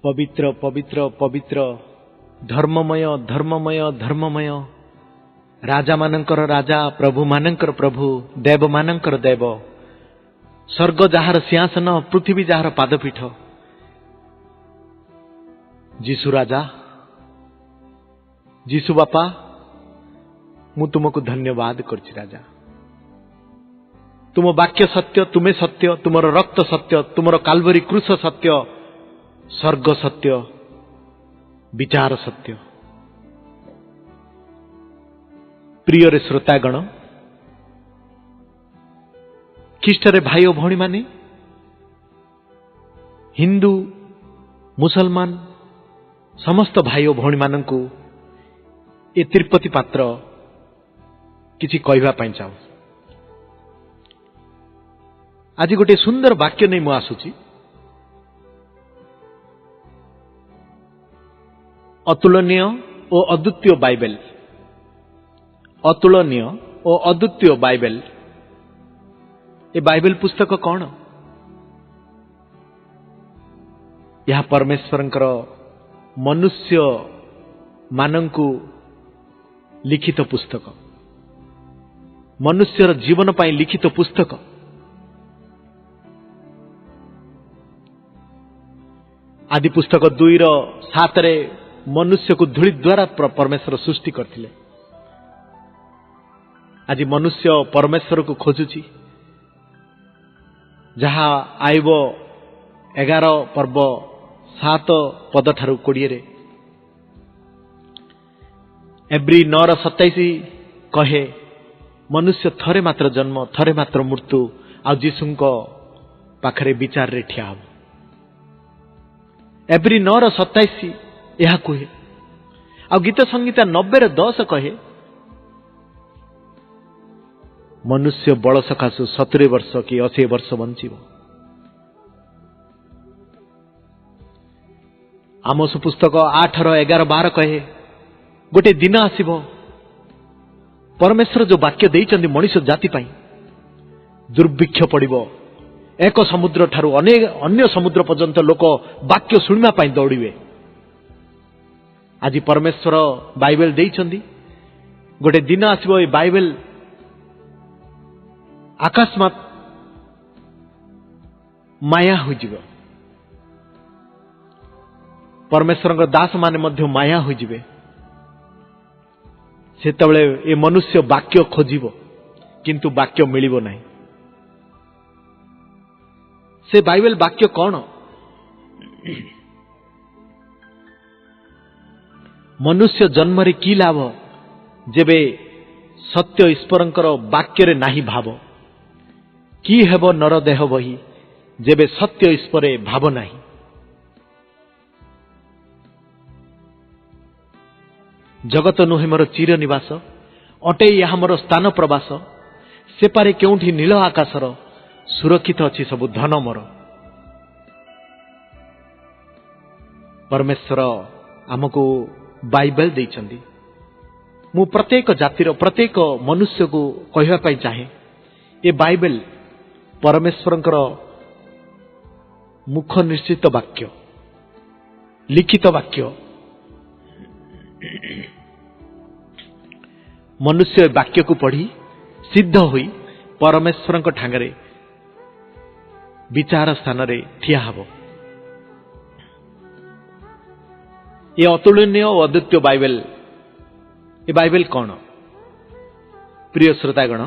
पवित्र पवित्र पवित्र धर्ममय धर्ममय धर्ममय राजा मानकर राजा प्रभु मानकर प्रभु देव मानकर देव स्वर्ग जार सिंहासन पृथ्वी जार पादपीठ जीशु राजा जीशु बापा मु तुमको धन्यवाद करछि राजा। तुम वाक्य सत्य, तुम्हें सत्य, तुमर रक्त सत्य, तुमर काल्वरी क्रूस सत्य, स्वर्ग सत्य, विचार सत्य। प्रिय रे श्रोतागण, ख्रीष्टरे भाई और भौणी माने हिंदू मुसलमान समस्त भाई और भौणी माननकु ए तिरुपति पात्र किछि कहवा पाई चाहू। आज गोटे सुंदर वाक्य नहीं मु आसुची। अतुलनीय और अद्वितीय बाइबल, अतुलनीय और अद्वितीय बाइबल। ये बाइबल पुस्तक कौन? यह परमेश्वरंकर मनुष्य मानंकु लिखित पुस्तक, मनुष्यर जीवन पाई लिखित पुस्तक। आदि पुस्तक 2:7 मनुष्य को धूଳି द्वारा परमेश्वर सृष्टि करथिले। आज मनुष्य परमेश्वर को खोजुची। जहा आइब 11 पर्व 7 पद ठारू 20 रे एब्री 9:27 कहे मनुष्य थरे मात्र जन्म, थरे मात्र मृत्यु, आ जीशुंको पाखरे विचार रे ठिया हब। एब्री 9:27 यह कहे। आ गीत संगीता 90:10 कहे मनुष्य बल सकाशु 70 वर्ष कि 80 वर्ष बंचिब। आमोस पुस्तक 8:11-12 कहे गोटे दिन आसीबो परमेश्वर जो वाक्य देइचंदी मनुष्य जाति पाई दुर्भिक्ष पड़िबो। एक समुद्र ठारू अन्य समुद्र पर्यंत लोक वाक्य शुणिबा पाई दौड़िबे। आज परमेश्वर बाइबल देइचंदी। गोटे दिन आसीबो ए बाइबल अकस्मात माया होइजिबो। परमेश्वर दास माने मध्य माया होइजिबे। सेतबेले ए मनुष्य वाक्य खोजिबो किंतु वाक्य मिलिबो नाही। से बाइबल वाक्य कौन? मनुष्य जन्म रे की लाभ जेबे सत्य ईश्वरंकर वाक्य रे नाही भाव। की हेबो नर देह बही जेबे सत्य ईश्वरे भाव नाही। जगत नुहे मोर चिर निवास, अटे यहाँ मोर स्थान प्रवास। सेपारे केउठी नील आकाशर, सुरक्षित अछि सबु धन मोर। परमेश्वर आमको बाइबल देइचंदी। मु प्रत्येक जातिर प्रत्येक मनुष्य को कहवा पाई चाहे ए बाइबल परमेश्वरंकर मुख निश्चित वाक्य, लिखित वाक्य। मनुष्य वाक्य को पढ़ी सिद्ध होई परमेश्वरंक ठांगरे विचार स्थान रे ठिया हबो। ये अतुलनीय और अद्वितीय बाइबल, ये बाइबल कौन? प्रिय श्रोतागण,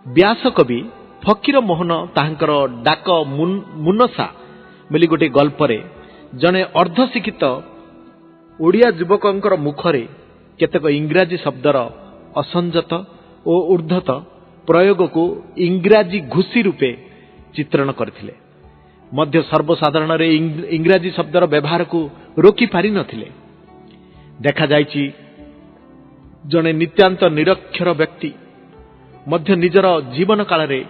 व्यास कवि फकीर मोहन ताहांकर डाक मुनसा मिली गोटे गल्परे जने अर्धशिक्षित ओडिया युवकंकर मुखरे केतक इंग्राजी शब्दर असंजत और ऊर्धत प्रयोग को इंग्राजी घुसी रूपे चित्रण करथिले। मध्य सर्वसाधारण रे इंग्राजी शब्दर व्यवहार को रोकी पारि नथिले। देखा जायछि जने नित्यांत निरक्षर व्यक्ति मध्य निजर जीवन काल रे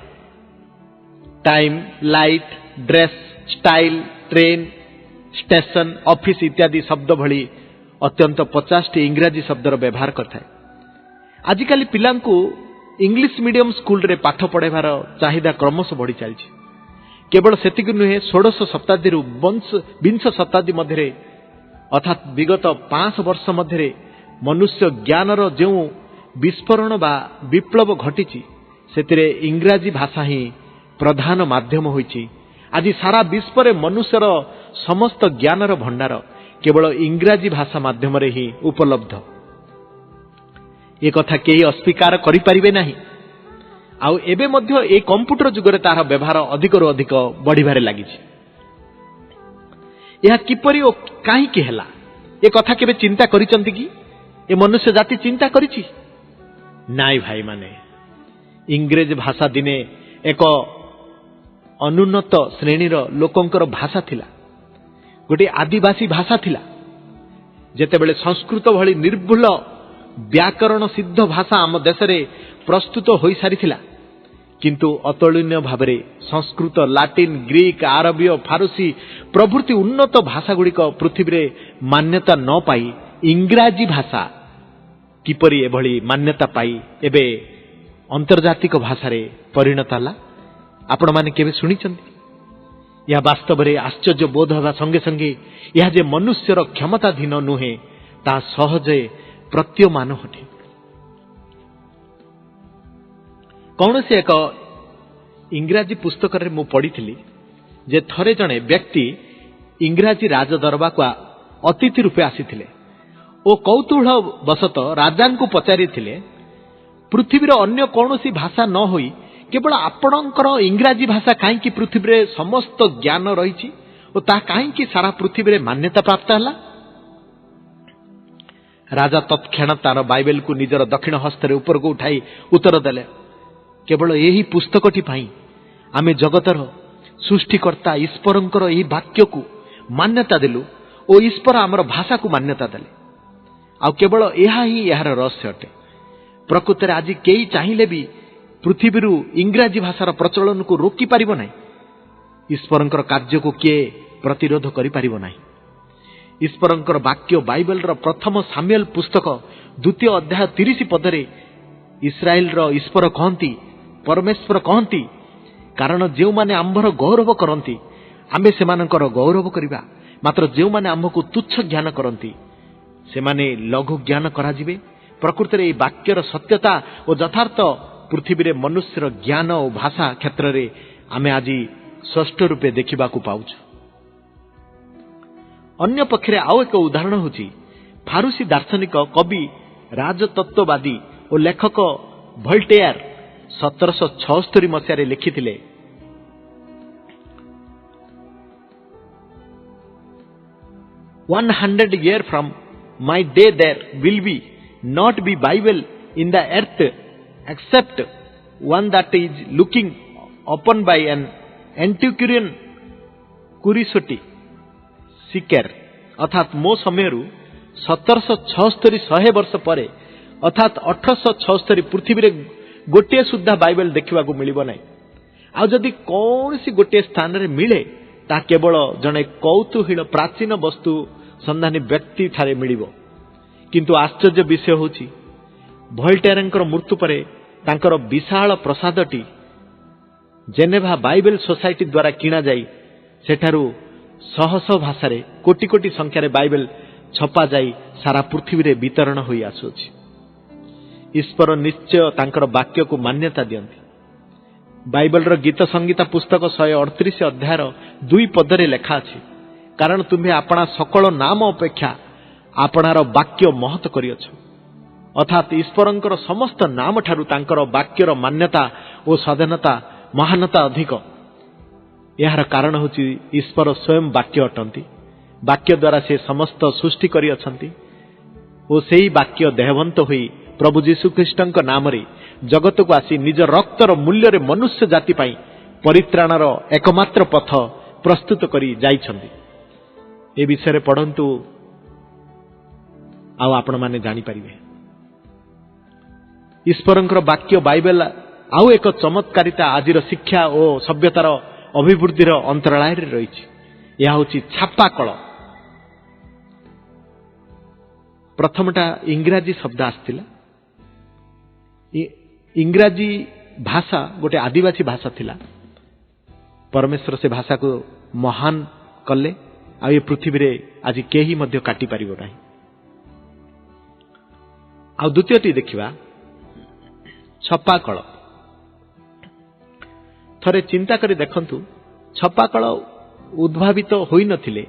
time, light, dress, style, train, station, office इत्यादि शब्द भली अत्यंत 50 इंग्राजी शब्दर व्यवहार करता है। आजिकाली पिलांकु इंग्लिश मीडियम स्कूल रे पाठ पढ़ेबार चाहिदा क्रमश बढ़ी चलछि। केवल सेतिक नुहे 16 शताब्दी विंश शताब्दी मध्य अर्थात विगत 5 वर्ष मध्य मनुष्य ज्ञानर जो विस्फोरण बा विप्लव घटी से इंग्राजी भाषा ही प्रधान माध्यम होइछि। आज सारा विश्व में मनुष्यर समस्त ज्ञानर भंडार केवल इंग्राजी भाषा माध्यम ही उपलब्ध। एक कथा केही अस्वीकार करिपारिबे नाही। आउ एबे मध्य ए कंप्यूटर जुगरे तार व्यवहार अधिकरु अधिक बढ़िबारे लागिछि। यह किपरि ओ काहीकि हेला ए कथा केबे चिंता करिसंती कि ए मनुष्य जाति चिंता करिछि? नाई भाई माने, इंग्रेज भाषा दिने एक अनुन्नत श्रेणीर लोकंकर भाषा थिला, गोटे आदिवासी भाषा थिला। जेतेबेले संस्कृत भली निर्भुल व्याकरण सिद्ध भाषा आम देश में प्रस्तुत हो सारी, किंतु अतुलनीय भावरे संस्कृत, लाटिन, ग्रीक, आरबीय, फारसी प्रभृति उन्नत भाषा गुड़िक पृथ्वी रे मान्यता न पाई इंग्राजी भाषा किपरि एभली मान्यता पाई एबे अंतर्जातिक भाषा रे परिणत हला। आपण माने केबे सुनिचंती? यह वास्तव में आश्चर्य बोध हवा संगे संगे यह जे मनुष्यर क्षमताधीन नुहे ता सहजे प्रतीयमान हटे। कौन से एक इंग्राजी पुस्तक रे मु पढ़ी जे थरे जणे व्यक्ति इंग्राजी राजदरबा को अतिथि रूपे आसीथिले ओ कौतूहल बसत राजान को पचारि थिले, पृथ्वीर अन्य कौनसी भाषा न होई केवल आपणकर इंग्राजी भाषा कहीं पृथ्वी रे समस्त ज्ञान रही और ता कहीं सारा पृथ्वी रे मान्यता प्राप्त हला? राजा तत्क्षण तार बाइबल को निजर दक्षिण हस्त ऊपर को उठाई उत्तर देले, केवल यही पुस्तकटी पाई आमे जगतर सृष्टिकर्ता ईश्वरंकर यही वाक्य को मान्यता देलु और ईश्वर आमर भाषा को मान्यता देले। आ केवल यह ही यार रहस्य अटे। प्रकृत आज कई चाहिए भी पृथ्वी इंग्राजी भाषार प्रचलन को रोकी पारिबो नाही। ईश्वरंकर कार्य को किए प्रतिरोध करि पारिबो नाही। ईश्वरंकर वाक्य बाइबल रो प्रथम सामुएल पुस्तक 2 अध्याय 30 पदरे इस्राएल रो ईश्वर कहंती, परमेश्वर कहंती, कारण जो माने आंभर गौरव करंती आमे सेमानकर गौरव करिबा, मात्र जो माने आंभको तुच्छ ज्ञान करंती से माने लघु ज्ञान करा जिवे। प्रकृति रे वाक्यर सत्यता और यथार्थ पृथ्वी रे मनुष्यर ज्ञान और भाषा क्षेत्र रे आमे आज स्पष्ट रूपे देखा पाउछ। अन्य पक्षरे आउ एक उदाहरण होची फारूसी दार्शनिक, कवि, राजतत्ववादी और लेखक Voltaire 1776 Masih लिखिथिले, "100 years from my day there will be not be Bible in the earth except one that is looking upon by an antiquarian curiosity seeker." अर्थात मो समय 1776 100 वर्ष परे अर्थात 1876 पृथ्वी रे गोटे सुद्धा बाइबल देखा मिलिबो नाही। आ जदि कौन सी गोटे स्थान रे मिले ता केवल जने कौतूहल प्राचीन वस्तु संधानी व्यक्ति ठारे मिलिबो। किंतु आश्चर्य विषय होची वोल्टेयरंकर मृत्यु परे तांकर विशाल प्रसादटी जेनेभा बाइबल सोसाइटी द्वारा किणा जाई सेठारु शह शह भाषा रे कोटि कोटि संख्यार बाइबल छपा जाई सारा पृथ्वी रे वितरण होई आसुछि। ईश्वर निश्चय तांकर वाक्य को मान्यता दियंती। बाइबल रो गीत संगीता पुस्तक 138 अध्यायर 2 पदरे लेखा अछि, कारण तुम्हें आपणा सकल नाम अपेक्षा आपणार वाक्य महत करियछ। अर्थात ईश्वरंकर समस्त नाम ठारू तांकर वाक्यर मान्यता और स्वाधीनता महानता अधिक। यार कारण होची ईश्वर स्वयं वाक्य अटंती। वाक्य द्वारा से समस्त सृष्टि करि अछंती और सेही वाक्य देहवंत होई प्रभु जीशु ख्रीष्टंक नाम रे जगत को आसी निज रक्तर मूल्य रे मनुष्य जाति पाई परित्राणर एकमात्र पथ प्रस्तुत करी जाइछंती। ए विषय रे पढ़ंतु आउ आपण माने जानि परिबे। ईश्वरंकर वाक्य बाइबल आउ एक चमत्कारिता आजिर शिक्षा और सभ्यतार अभिवृद्धिर अंतरालय रे रहिछि। यह होछि छापा कल। प्रथमटा इंग्राजी शब्द आस्थिला। इंग्राजी भाषा गोटे आदिवासी भाषा थिला। परमेश्वर से भाषा को महान कले आ ये पृथ्वी रे आज केही मध्य काटी पारिबो नाही। आ द्वितीयटी देखिबा छपाकल। थरे चिंता करी देखंतु छपाकल उद्भावित होई नथिले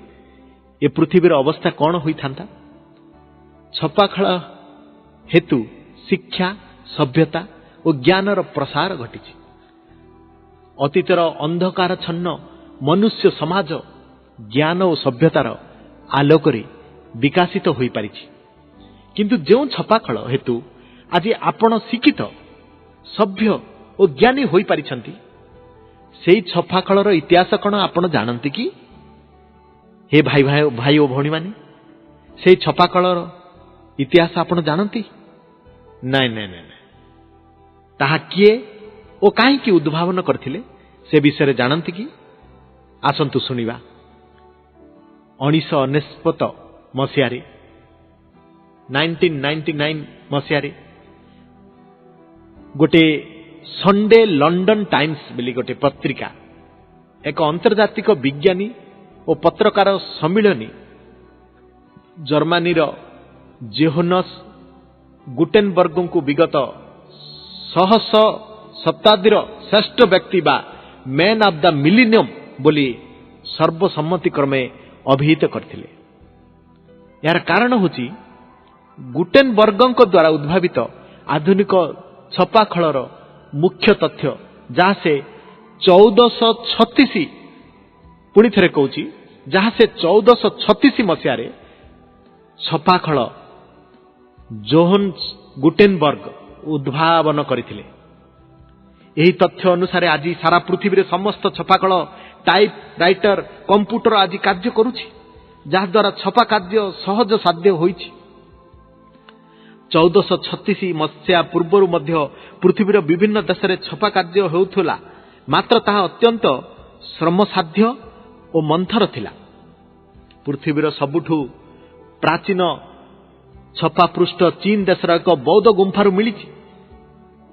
ए पृथ्वीर अवस्था कौन होई थांता। छपाकल हेतु शिक्षा सभ्यता और ज्ञानर प्रसार घटिछि। अतीतर अंधकार छन्न मनुष्य समाज ज्ञान और सभ्यतार आलोकरे विकासित होई पारिछि। किंतु जो छपाकल हेतु आज आपण शिक्षित सभ्य और ज्ञानी होई पारिछंती सेई छपाकलर इतिहास कौन आपण जानंती कि? हे भाई भाई भाई और भौणी माने सेई छपाकलर इतिहास आपण जानंती? नाइ नाइ नाइ ताहा किए ओ काहींकि उद्भावन करथिले से विषय जानंती कि? आसंतु सुनिबा। 1999 मसियारे 1999 मसियारे गोटे संडे लंडन टाइम्स बोली गोटे पत्रिका एक अंतर्जातिक विज्ञानी और पत्रकार सम्मिलनी जर्मनी जोहानस गुटेनबर्ग को विगत सहस शताब्दीर श्रेष्ठ व्यक्ति बा मैन ऑफ द मिलेनियम बोली सर्वसम्मति क्रमे अभिहित करथिले। यार कारण होची गुटेनबर्ग द्वारा उद्भावित आधुनिक छपाखलर मुख्य तथ्य जहाँ से 1436 पुणी थे कहूँ जहाँ से 1436 मसीह छपाखल जोहानस गुटेनबर्ग उद्भावन करथिले। यही तथ्य अनुसार आज सारा पृथ्वी रे समस्त छपाकल टाइप राइटर कंप्यूटर आज कार्य करुछि जहा द्वारा छपा कार्य सहज साध्य होइछि। 1436 मसीहा पूर्वर मध्य पृथ्वीर विभिन्न देश में छपा कार्य होउथला मात्र ताहा अत्यंत श्रमसाध्य और मंथर थिला। पृथ्वीर सबुठु प्राचीन छपा पृष्ठ चीन देशर एक बौद्ध गुंफारु मिलिछि।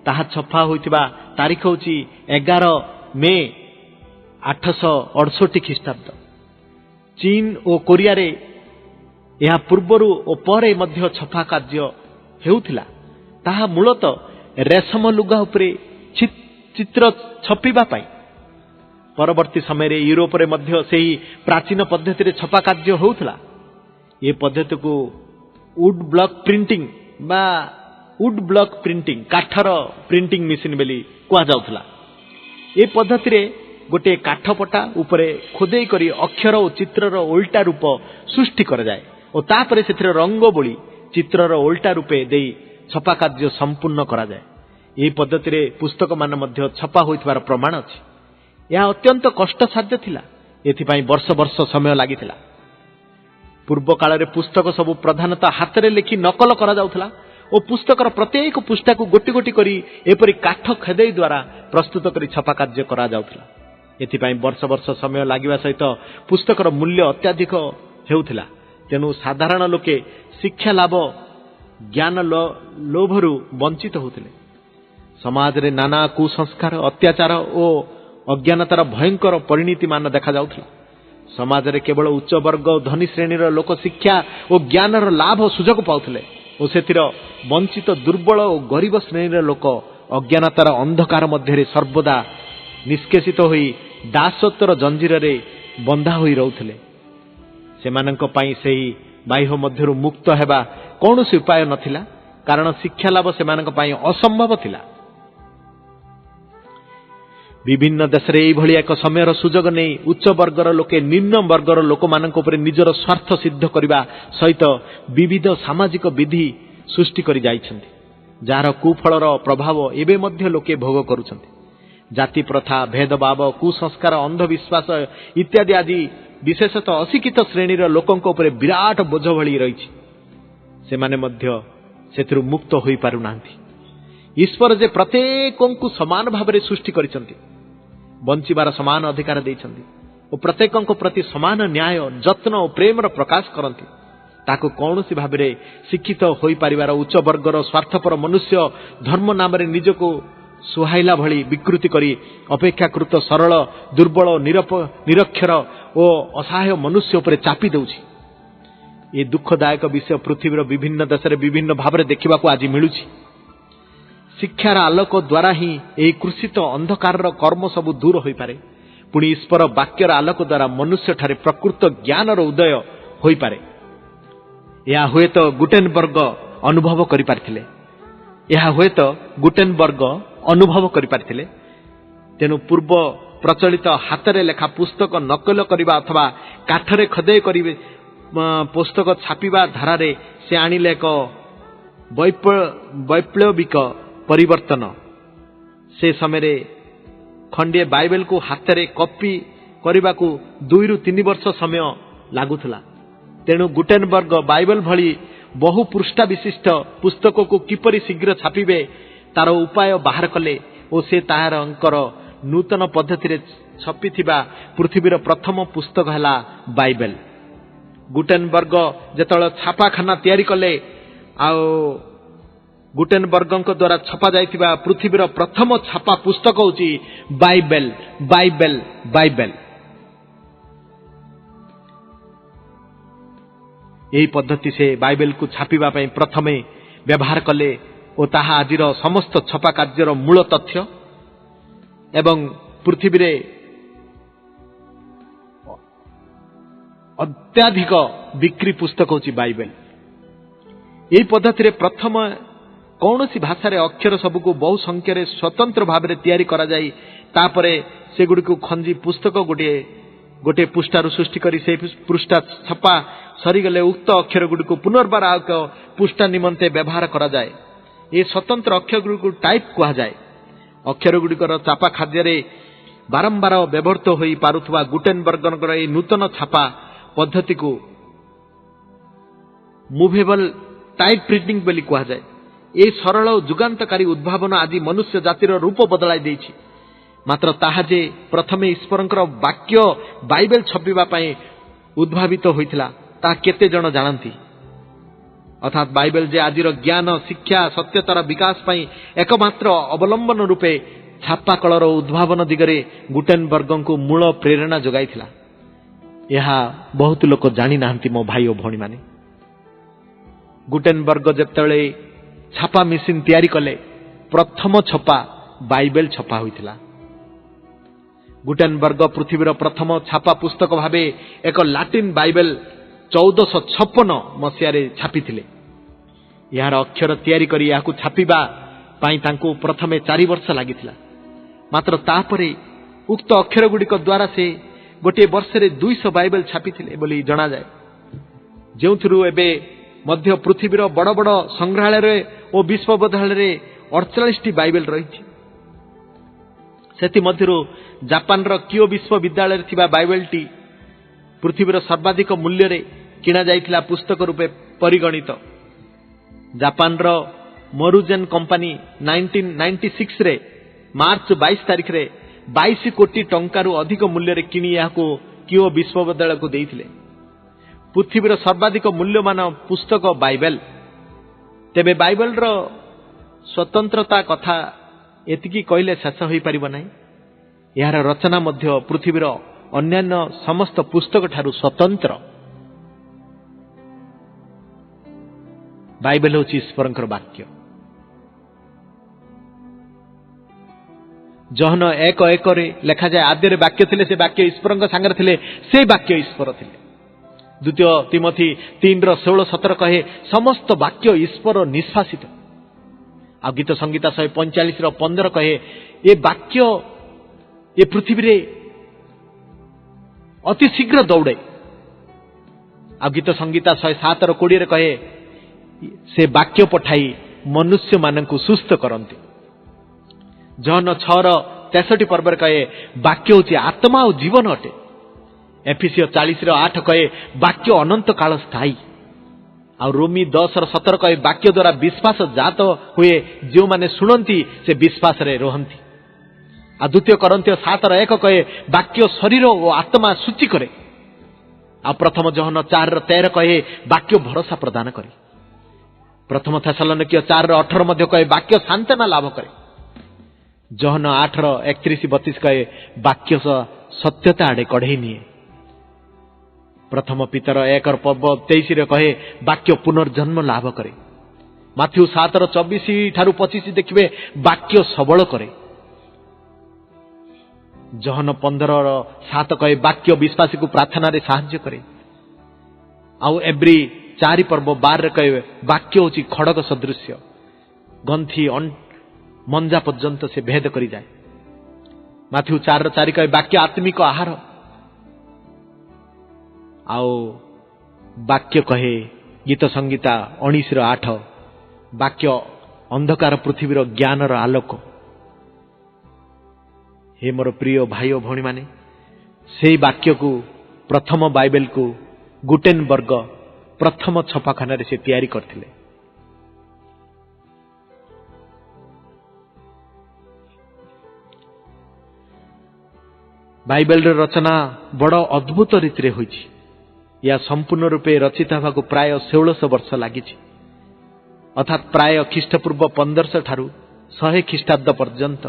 ताहा छपा होइतिबा तारीख होची 11 मे 868 ख्रीष्टाब्द। चीन और कोरिया रे यह पूर्वरु और परे मध्य छपा कार्य हेउथिला। ताहा मूलतः रेशम लुगा उपरे चित्र छपिबा पाई। परवर्ती समय रे यूरोप रे मध्य सेही प्राचीन पद्धति रे छपा कार्य होउथिला। ये पद्धति को वुड ब्लॉक प्रिंटिंग बा वुड ब्लॉक प्रिंटिंग काठर प्रिंटिंग मशीन बेली कुआ जाउथला। ये पद्धति रे गोटे काठ पटा उपरे खोदेई करी अक्षर और चित्रर उल्टा रूप सृष्टि कर जाए और तापरे सेथिरे रंग बोली चित्रर उल्टा रूपे देई छपा कार्य संपूर्ण करा जाए। यही पद्धति रे पुस्तक मान मध्य छपा होइथिबार प्रमाण अछि। यह अत्यंत कष्टसाध्य थिला। एथिपाई वर्ष वर्ष समय लागिथिला। पूर्व काल रे पुस्तक सब प्रधानतः हाथ रे लिखि नकल करा जाउथला और पुस्तकर प्रत्येक पुस्तक को गोटी गोटी करी एपरि काठ खेदेई द्वारा प्रस्तुत करी छपा कार्य करा जाउथला। एथिपाई वर्ष वर्ष समय लागिबा सहित पुस्तकर मूल्य अत्याधिक हेउथिला। तेनु साधारण लोके शिक्षा लाभ ज्ञान लोभरु वंचित होउथिले। समाज रे नाना कुसंस्कार अत्याचार और अज्ञानतार भयंकर परिणति मान देखा जाउथिला। समाज रे केवल उच्च वर्ग धनी श्रेणीर लोक शिक्षा और ज्ञानर लाभ सुजोग पाउथिले और सेतिर वंचित दुर्बल और गरीब श्रेणीर लोक अज्ञानतार अंधकार मध्य सर्वदा निष्केषित होई दासत्वर जंजीर रे बंधा होई रहउथिले। सेमानंक पई सेही बाह्य मध्यरु मुक्त हेबा कौनसी उपाय नथिला कारण शिक्षा लाभ सेमानंक पई असंभव थिला। विभिन्न देश रे एई भली एक समयर सुजोग नै उच्च वर्गर लोके निम्न वर्गर लोक मानक उपरे निजर स्वार्थ सिद्ध करिबा सहित विविध सामाजिक विधि सृष्टि करि जाइछन्ति जार कुफलर प्रभाव एबे मध्य लोके भोग करूछन्ति। जाति प्रथा भेदभाव कुसंस्कार अंधविश्वास इत्यादि आदि विशेषतः अशिक्षित श्रेणीर लोकंक उपरे विराट बोझ भली रहिछि। सेमाने मध्य सेथिरु मुक्त होई पारु नांती। ईश्वर जे प्रत्येकंकु समान भावरे सृष्टि करिसंति बंचिबार समान अधिकार देइछन्ति और प्रत्येकंक प्रति समान न्याय जत्न और प्रेमर प्रकाश करंति। ताको कौनसी भावरे शिक्षित होई पारिबार उच्च वर्गर स्वार्थपर मनुष्य धर्म नाम रे निजको सुहाइला भली विकृति करी अपेक्षाकृत सरल दुर्बल निरक्षर और असहाय मनुष्य उपर चापी दउछि। ये दुखदायक विषय पृथ्वीर विभिन्न देश में विभिन्न भाव में देखा आज मिलूँ। शिक्षार आलोक द्वारा ही यही कृषित अंधकार कर्म सबू दूर हो पारे। पुणी ईश्वर वाक्यर आलोक द्वारा मनुष्य ठारे प्रकृत ज्ञान उदय हो पारे। यह हुए तो गुटेनबर्ग अनुभव कर पारिथिले। यह हुए तो गुटेनबर्ग अनुभव कर पारिथिले। तेणु पूर्व प्रचलित हाथरे लेखा पुस्तक नकल करने अथवा काठरे खदेय करिवे पुस्तक छापिबा धारारे से आनिले एक वैप्लविक परिवर्तन। से समय खंडे बाइबल को हाथरे कॉपी करने को 2 ରୁ 3 वर्ष समय लागुला। तेणु गुटेनबर्ग बाइबल भली बहु पृष्ठा विशिष्ट पुस्तक को किपरि शीघ्र छापिबे तार उपाय बाहर कले और से तार नूतन पद्धति छपिथिबा पृथ्वीर प्रथम पुस्तक है बाइबल। गुटेनबर्ग जेतବେଳେ छापाखाना तैयारी कले आ गुटेनबर्ग द्वारा छपा जाइथिबा पृथ्वीर प्रथम छापा पुस्तक होची बाइबल बाइबल बाइबल। यही पद्धति से बाइबल को छापिबा पई प्रथमे व्यवहार कले और ताहा आजिर समस्त छपा कार्यर मूल तथ्य एवं पृथ्वी रे अत्याधिक बिक्री पुस्तक होची बाइबल। यही पद्धति रे प्रथम कौन सी भाषा रे अक्षर सबको बहु संख्या स्वतंत्र भाव में तैयारी करा जाई तापरे से गुडी को खंजी पुस्तक गोटे गोटे पृष्ठार सृष्टि करी से पृष्ठा छपा सरीगले उक्त अक्षर गुडी को पुनर्बार आक पृष्ठा निमंते व्यवहार करा जाए। ये स्वतंत्र अक्षर गुडी को टाइप कहा जाए। अक्षर गुडिकर चापा खाद्य बारंबार व्यवहृत हो पारुथवा गुटेनबर्गर ये नूतन छापा पद्धति को मुवेबल टाइप प्रिंटिंग बोली कहा जाए। ये सरल जुगांतकारी उद्भावन आदि मनुष्य जातिर रूप बदलाई देछि। मात्र ताहा जे प्रथमे ईश्वरंकर वाक्य बाइबल छपिबा पई उद्भावित होइथिला ता केते जण जानंती। अर्थात बाइबल जे आजिर ज्ञान शिक्षा सत्यतार विकास पई एकमात्र अवलंबन रूपे छापा कलर उद्भावन दिगरे गुटेनबर्ग को मूल प्रेरणा जोगाइथिला। यह बहुत लोक जानी नाहंती मो भाई और भौणी माने। गुटेनबर्ग जेतेबेले छापा मेसिन तैयारी कले प्रथम छपा बाइबल छपा होइथिला। गुटेनबर्ग पृथ्वीर प्रथम छापा पुस्तक भावे एक लाटिन बाइबल 1456 मसीह छापिथिले। यार अक्षर तैयारी करी याकू छापिबा पाई तांको प्रथमे 4 वर्ष लागिथिला। मात्र तापरे उक्त अक्षर गुडिक द्वारा से गोटे वर्ष रे 200 बाइबल छापिथिले बोली जणा जाए। जेउथुरु एबे मध्य पृथ्वीर बड़ बड़ संग्रहालय और विश्वविद्यालय 48 बाइबल रही। सेति मध्यरु जापान रो कियो विश्वविद्यालय थिबा बाइबल टी पृथ्वीर सर्वाधिक मूल्य रे किना जाइथिला पुस्तक रूपे परिगणित। जापान रो मोरुजेन कंपनी 1996 रे मार्च 22 तारिख रे 22 कोटी टंकारु अधिक मूल्य रे किनी याको कियो विश्वविद्यालय को देइथिले। पृथ्वीर सर्वाधिक मूल्यमान पुस्तक बाइबल। तेबे बाइबल रो स्वतंत्रता कथा एतिकी कहले शेष होई परिबो नाही। यार रचना मध्य पृथ्वीर अन्यान्य समस्त पुस्तक ठारू स्वतंत्र। बाइबल होची ईश्वरंकर वाक्य। जहन 1:1 रे लेखा जाए आद्य वाक्य थिले से वाक्य ईश्वरंक सांगरे थिले से वाक्य ईश्वर थिले। द्वितीय तिमोथी 3:16-17 कहे समस्त वाक्य ईश्वर निष्पासित। आ गीत संगीता 145:15 कहे ये वाक्य ये पृथ्वी रे अति शीघ्र दौड़े। आ गीत संगीता 107:20 कहे से वाक्य पठाई मनुष्य मानक सुस्थ करते। जहन 6:63 पर्व कहे वाक्य होची आत्मा और जीवन अटे। एफिसियो 40:8 कहे वाक्य अनंत काल स्थायी। आ रोमी 10:17 कहे वाक्य द्वारा विश्वास जात हुए जो माने सुनती से विश्वास रे रहंती। आ द्वितीय करंथियो 7:1 कहे वाक्य शरीर और आत्मा सूची करे। आ प्रथम जहन 4:13 कहे वाक्य भरोसा प्रदान करे। प्रथम थेसलोनिकियो 4:18 मध्य कहे वाक्य सांत्वना लाभ करे। जहन 8:31-32 कहे वाक्य सत्यता आड़े कढ़े निए। प्रथम पितर 1:23 कहे वाक्य पुनर्जन्म लाभ करे। माथ्यू 7:24-25 देखिए वाक्य सबल करे। जहन 15:7 कहे वाक्य विश्वासी को प्रार्थना रे साहाय्य करे। आउ एब्री 4:12 कहे वाक्य होची खड़ग सदृश्य, गंथी मंजा पर्यंत से भेद करी जाए। माथ्यू 4:4 कहे वाक्य आत्मिक आहार। आओ वाक्य कहे गीत संगीता 19:8 वाक्य अंधकार पृथ्वीर ज्ञानर आलोक। हे मोर प्रिय भाई और भौणी माने, से वाक्य को प्रथम बाइबल को गुटेनबर्ग प्रथम छपाखाना से तैयारी करथिले। बाइबल रचना बड़ अद्भुत रीति रे होइछि। या संपूर्ण रूपे रचित होगा प्राय 1600 वर्ष लगी, अर्थात प्राय ख्रीष्टपूर्व 1500 ठारू 100 ख्रीष्टाब्द पर्यंत।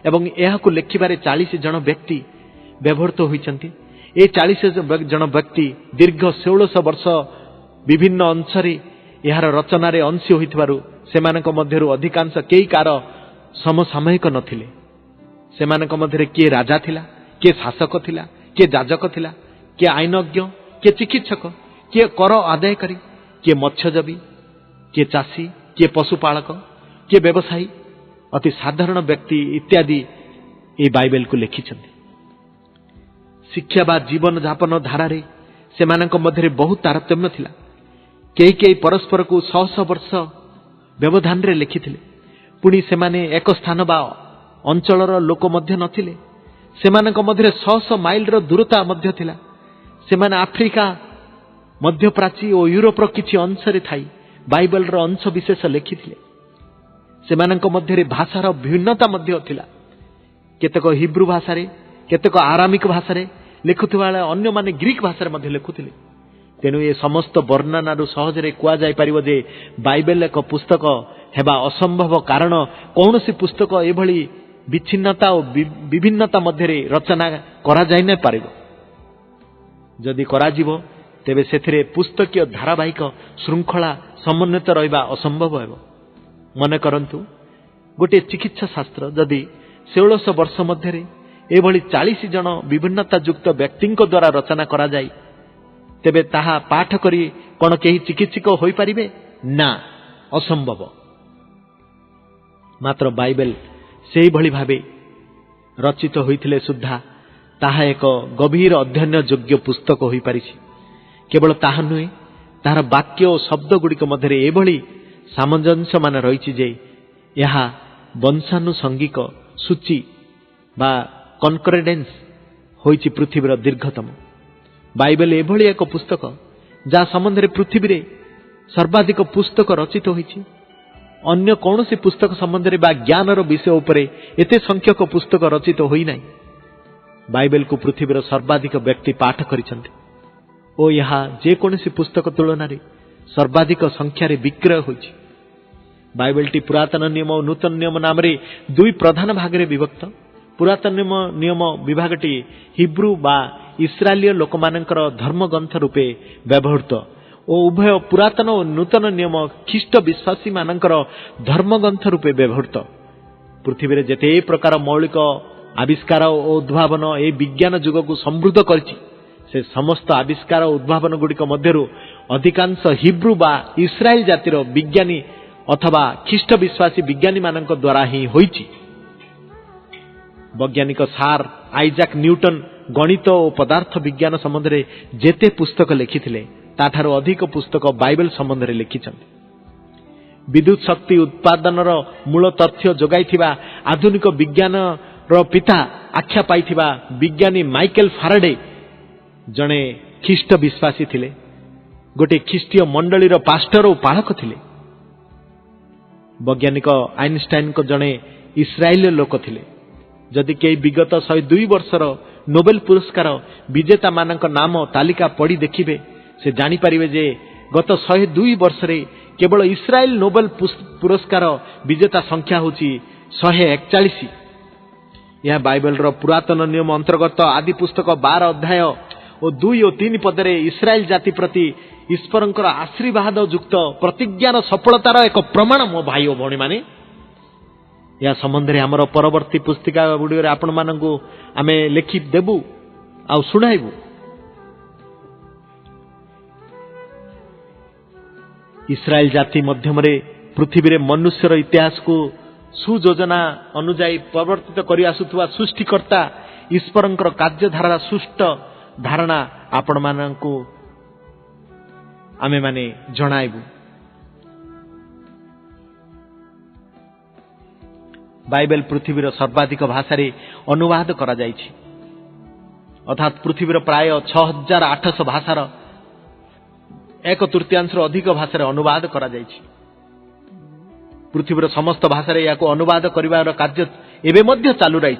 एवं यह लिखिबारे 40 जन व्यक्ति व्यवहृत होइछन्ति। ए 40 जन व्यक्ति दीर्घ 1600 वर्ष विभिन्न अंशरे यार रचना रे अंशी होइथिबारु सेमानक मध्यरु अधिकांश केही कार समसामयिक नथिले। सेमानक मध्यरे के राजा थिला, के शासक थिला, के जाजक थिला, के आईनज्ञ, के चिकित्सक, के कर आदायकारी, के मत्स्यजीवी, के चाषी, के पशुपालक, के व्यवसायी, अति साधारण व्यक्ति इत्यादि ये बाइबल को लिखिछन्ति। शिक्षा बा जीवन जापन धारारे सेमानक मध्यरे बहुत तारतम्य थिला। केही केही परस्पर को 100 वर्ष व्यवधान रे लिखिथिले। पुणी सेमाने एक स्थान बा अंचलर लोक मध्य नथिले। सेमानक मध्यरे 100 माइल रो दूरता मध्य थिला। सेमाने आफ्रिका, मध्यप्राची और यूरोप रो किछि अंश रे थाई बाइबल रो अंश विशेष लिखिथिले। सेमानक मध्यरे भाषार भिन्नता मध्य थिला। केतक हिब्रू भाषा रे, केतक आरामिक भाषा रे लिखुथिबा अन्य माने ग्रीक भाषा रे मध्य लिखुथिले। तेनु ये समस्त वर्णनारु सहज रे कुआ जाय परिबो जे बाइबल एक पुस्तक हेबा असंभव, कारण कौनसी पुस्तक एभली विच्छिन्नता और विभिन्नता मध्यरे रचना करा जाय नै परिबो। जदि करा जीवो तेबे सेथिरे पुस्तकीय धारावाहिक श्रृंखला समन्वित रहिबा असंभव हेबो। मन करंतु गोटे चिकित्सा शास्त्र जदि 1600 वर्ष मध्यरे एभली 40 जन विभिन्नता युक्त व्यक्ति द्वारा रचना करा जाय, तेबे ताहा पाठ करी कोन केही चिकित्सक होई परिबे ना, असंभव। मात्र बाइबल सेही भली भाबे रचित होइथिले सुद्धा ताहा एक गभीर अध्ययन योग्य पुस्तक होई परिछि। केवल ताहा नुहे, तार वाक्य और शब्द गुड़िक मध्य एभली सामंजस्य मान रही जे यह वंशानुसंगिक सूची बा कनकरेडेन्स होइछि पृथ्वीर दीर्घतम। बाइबल एभली एक पुस्तक जा संबंध पृथ्वी रे सर्वाधिक पुस्तक रचित होइछि। अन्य कौनसी पुस्तक संबंध बा ज्ञानर विषय उपरे एते संख्यक पुस्तक रचित होई नाही। बाइबल को पृथ्वीर सर्वाधिक व्यक्ति पाठ करिसंति ओ यह जे कोनसी पुस्तक तुलना रे सर्वाधिक संख्यारे विक्रय होइछि। बाइबलटी पुरातन नियम और नूतन नियम नाम रे दुई प्रधान भागरे विभक्त। पुरातन नियम विभागटी हिब्रू बा इस्राएलीय लोकमानंकर धर्मग्रंथ रूपे व्यवहृत और उभय पुरातन और नूतन नियम ख्रीष्ट विश्वासी मानंकर धर्मग्रंथ रूपे व्यवहृत। पृथ्वी रे जेते प्रकार मौलिक आविष्कार और उद्भावन ए विज्ञान युग को समृद्ध करछि, से समस्त आविष्कार और उद्भावन गुड़िक मध्यरु अधिकांश हिब्रू बा इस्राएल जातिर विज्ञानी अथवा ख्रीष्ट विश्वासी विज्ञानी मानक द्वारा ही होइछि। वैज्ञानिक सार आइजाक न्यूटन गणित और पदार्थ विज्ञान संबंध में जेते पुस्तक लिखिथिले ताठारो अधिक पुस्तक बाइबल संबंध में लिखिछन्ति। विद्युत शक्ति उत्पादनर मूल तथ्य जोगाइथिबा आधुनिक विज्ञान रो पिता आख्या पाइथिबा विज्ञानी माइकेल फाराडे जणे ख्रीष्ट विश्वासी थिले। गोटे ख्रीष्टीय मंडली रो पास्टर और पालक थिले। वैज्ञानिक आइनस्टाइन को जणे इस्राएल लोक थिले। जदि केही विगत 102 वर्षर नोबेल पुरस्कार विजेता मानक नाम तालिका पढ़ी देखिबे, से जानी परिबे जे गत 102 वर्ष रे केवल इस्राएल नोबेल पुरस्कार विजेता संख्या होची 141 यह बाइबल पुरातन नियम अंतर्गत आदि पुस्तक 12 अध्याय और 2 और 3 पदरे इस्राएल जाति प्रति ईश्वरंकर आशीर्वाद युक्त प्रतिज्ञार सफलतार एक प्रमाण मो भाई और भौणी माने। या संबंध में आमर परवर्ती पुस्तिका गुड़ी आपण मानू आम लिखि देबू आ शुणाइबू। इस्राएल जाति मध्यम पृथ्वी रे मनुष्यर इतिहास को सुयोजना अनुजाई परिवर्तित करि आसुथुवा सृष्टिकर्ता ईश्वरंकर कार्यधारा सुष्ट धारणा आपण मानू आमे माने जणाइबू। बाइबल पृथ्वीर सर्वाधिक भाषा अनुवाद करा जायछि, अर्थात पृथ्वीर प्राय 6800 भाषार 1/3 अधिक भाषा अनुवाद करा जायछि। पृथ्वीर समस्त भाषा या अनुवाद करिवार कार्य एबे मध्य चालू रही।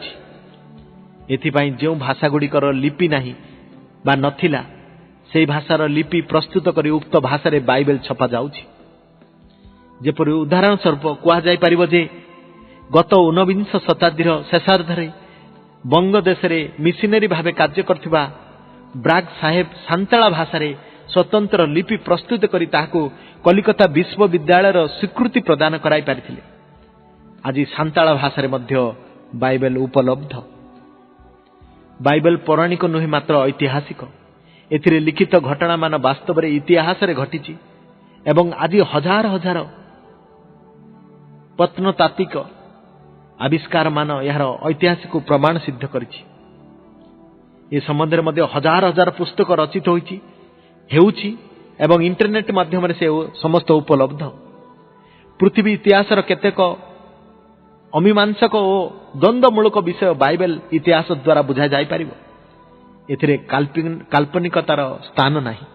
एथिपाई जो भाषा गुड़िकर लिपि नाही बा नथिला से भाषार लिपि प्रस्तुत करी उक्त भाषा रे बाइबल छपा जाउछि। जेपरि उदाहरण स्वरूप कुआ जाय परिबो जे गत 19 शताब्दीर शेषार्धरे बंग देश में मिशनरी भाव कार्य करथिबा ब्राग साहेब सांताला भाषा रे स्वतंत्र लिपि प्रस्तुत करी ताहाकु कलिकता विश्वविद्यालय स्वीकृति प्रदान कराई पारिथिले। आज सांताला भाषा रे मध्य बाइबल उपलब्ध। बाइबल पौराणिक नुहे मात्र ऐतिहासिक। एथिरे लिखित घटना मान वास्तव रे इतिहास रे घटिछि एवं आज हजार हजार प्रत्नतात्विक आविष्कार मान यार ऐतिहासिक प्रमाण सिद्ध करिछि। ए संबंध में मध्य हजार हजार पुस्तक रचित होइछि हेउछि एवं इंटरनेट माध्यम से समस्त उपलब्ध। पृथ्वी इतिहासर केतेक अमीमांसक और द्वंद्वमूलक विषय बाइबल इतिहास द्वारा बुझा जाय परिबो। एथिरे काल्पनिकतार स्थान नाही।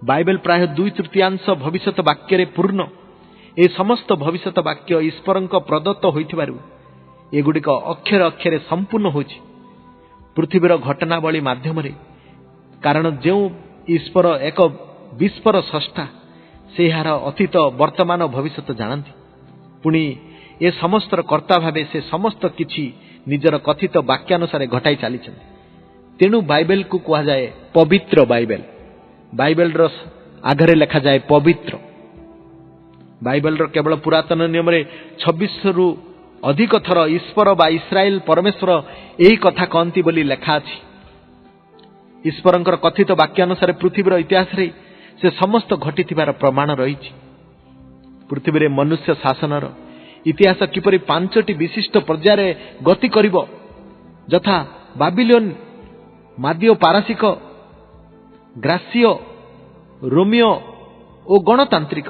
बाइबल प्राय 2/3 भविष्यत वाक्य रे पूर्ण। ए समस्त भविष्यत वाक्य ईश्वरंक प्रदत्त होइथिबारु एगुडिक अक्षर अक्षरे संपूर्ण होछि पृथ्वीर घटनावली माध्यम रे। कारण जो ईश्वर एक विश्वर स्रष्टा से यार अतीत वर्तमान भविष्यत जानती। पुणी ए समस्त कर्ता भावे से समस्त किछि निजर कथित वाक्यानुसार घटाई चली। तेणु बाइबल को कहा जाए पवित्र बाइबल। बाइबल आगरे लिखा जाए पवित्र। बाइबल केवल पुरातन नियम 26 रु अधिक थर ईश्वर बा इस्राएल परमेश्वर यही कथा कहती बोली लेखा अछि। ईश्वरंकर कथित वाक्यानुसार पृथ्वीर इतिहास रे से समस्त घटिथिबार प्रमाण रही। पृथ्वी रे मनुष्य शासनर इतिहास किपरि 5टी विशिष्ट पर्याय गति करिवो, यथा बाबिलोन, मादियो पारसिक, ग्रासीय, रोमियो और गणतांत्रिक।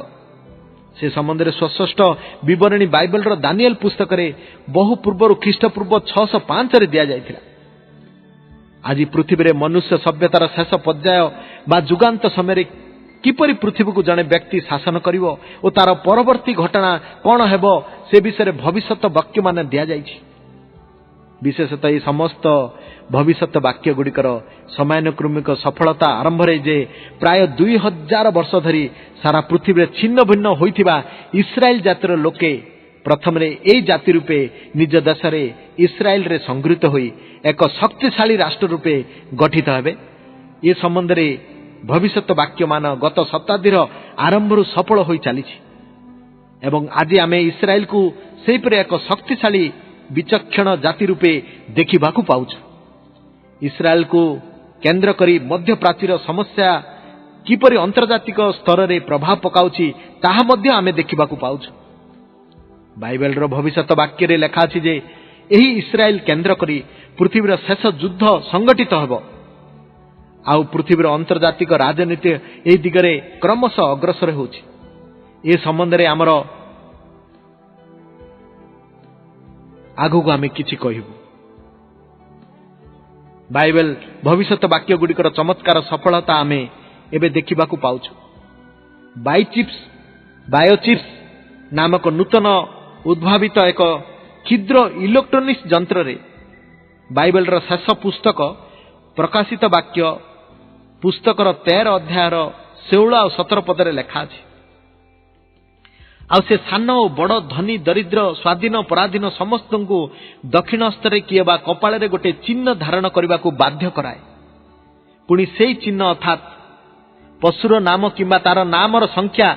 से संबंध में स्पष्ट विवरणी बाइबल दानिएल पुस्तक रे बहु पूर्व ख्रीष्टपूर्व 605 रे दिया जायथिला। आज पृथ्वी रे मनुष्य सभ्यतार शेष पर्याय बा जुगांत समय किपरि पृथ्वी को जड़े व्यक्ति शासन करिवो और तार परवर्ती घटना कौन हेबो से विषय भविष्यत वाक्य मान दिया जायछि। विशेषतः ये समस्त भविष्यत वाक्य गुड़िकर समयानुक्रमिक सफलता आरंभ रे जे प्राय 2000 वर्ष धरी सारा पृथ्वी रे छिन्न भिन्न होइथिबा इस्राएल जातिर लोके प्रथम रे एई जाति रूपे निज देश रे इस्राएल रे संगृहीत होई एक शक्तिशाली राष्ट्र रूपे गठित हेबे। ये संबंध रे भविष्यत वाक्य मान गत शताब्दीर आरंभ रु सफल होई चलीछि एवं आज आमे इस्राएल को सेहिपरि एक शक्तिशाली विचक्षण जाति रूपे देखिबाकू पाउछु। इस्राएल को केंद्र करी मध्य प्राचीर समस्या किपरि अंतर्जातिक स्तर रे प्रभाव पकाउछि ताहा मध्य आमे देखिबाकू पाउछु। बाइबल रो भविष्यत वाक्य रे लेखा अछि जे एही इस्राएल केंद्र करी पृथ्वीर शेष युद्ध संगठित हेबो आउ पृथ्वीर अंतर्जातिक राजनीति एही दिगरे क्रमशः अग्रसर होछि। ए संबंध रे हमर आगु आमे किछि कहिबु। बाइबल भविष्यत वाक्य गुड़िकर चमत्कार सफलता आमे एबे देखिबाकू पाउछु। बायोचिप्स नामक नूतन उद्भावित एक क्षुद्र इलेक्ट्रोनिक्स यंत्र रे बाइबल रो शेष पुस्तक प्रकाशित वाक्य पुस्तकर 13 अध्यायर 16 और 17 पदरे लेखा अछि। ଆଉ ସେ ସାନ ଓ ବଡ଼ ଧନୀ ଦରିଦ୍ର ସ୍ୱାଧୀନ ପରାଧୀନ ସମସ୍ତଙ୍କୁ ଦକ୍ଷିଣ ହସ୍ତରେ କିଏ ବା କପାଳରେ ଗୋଟିଏ ଚିହ୍ନ ଧାରଣ କରିବାକୁ ବାଧ୍ୟ କରାଏ। ପୁଣି ସେଇ ଚିହ୍ନ ଅର୍ଥାତ୍ ପଶୁର ନାମ କିମ୍ବା ତାର ନାମର ସଂଖ୍ୟା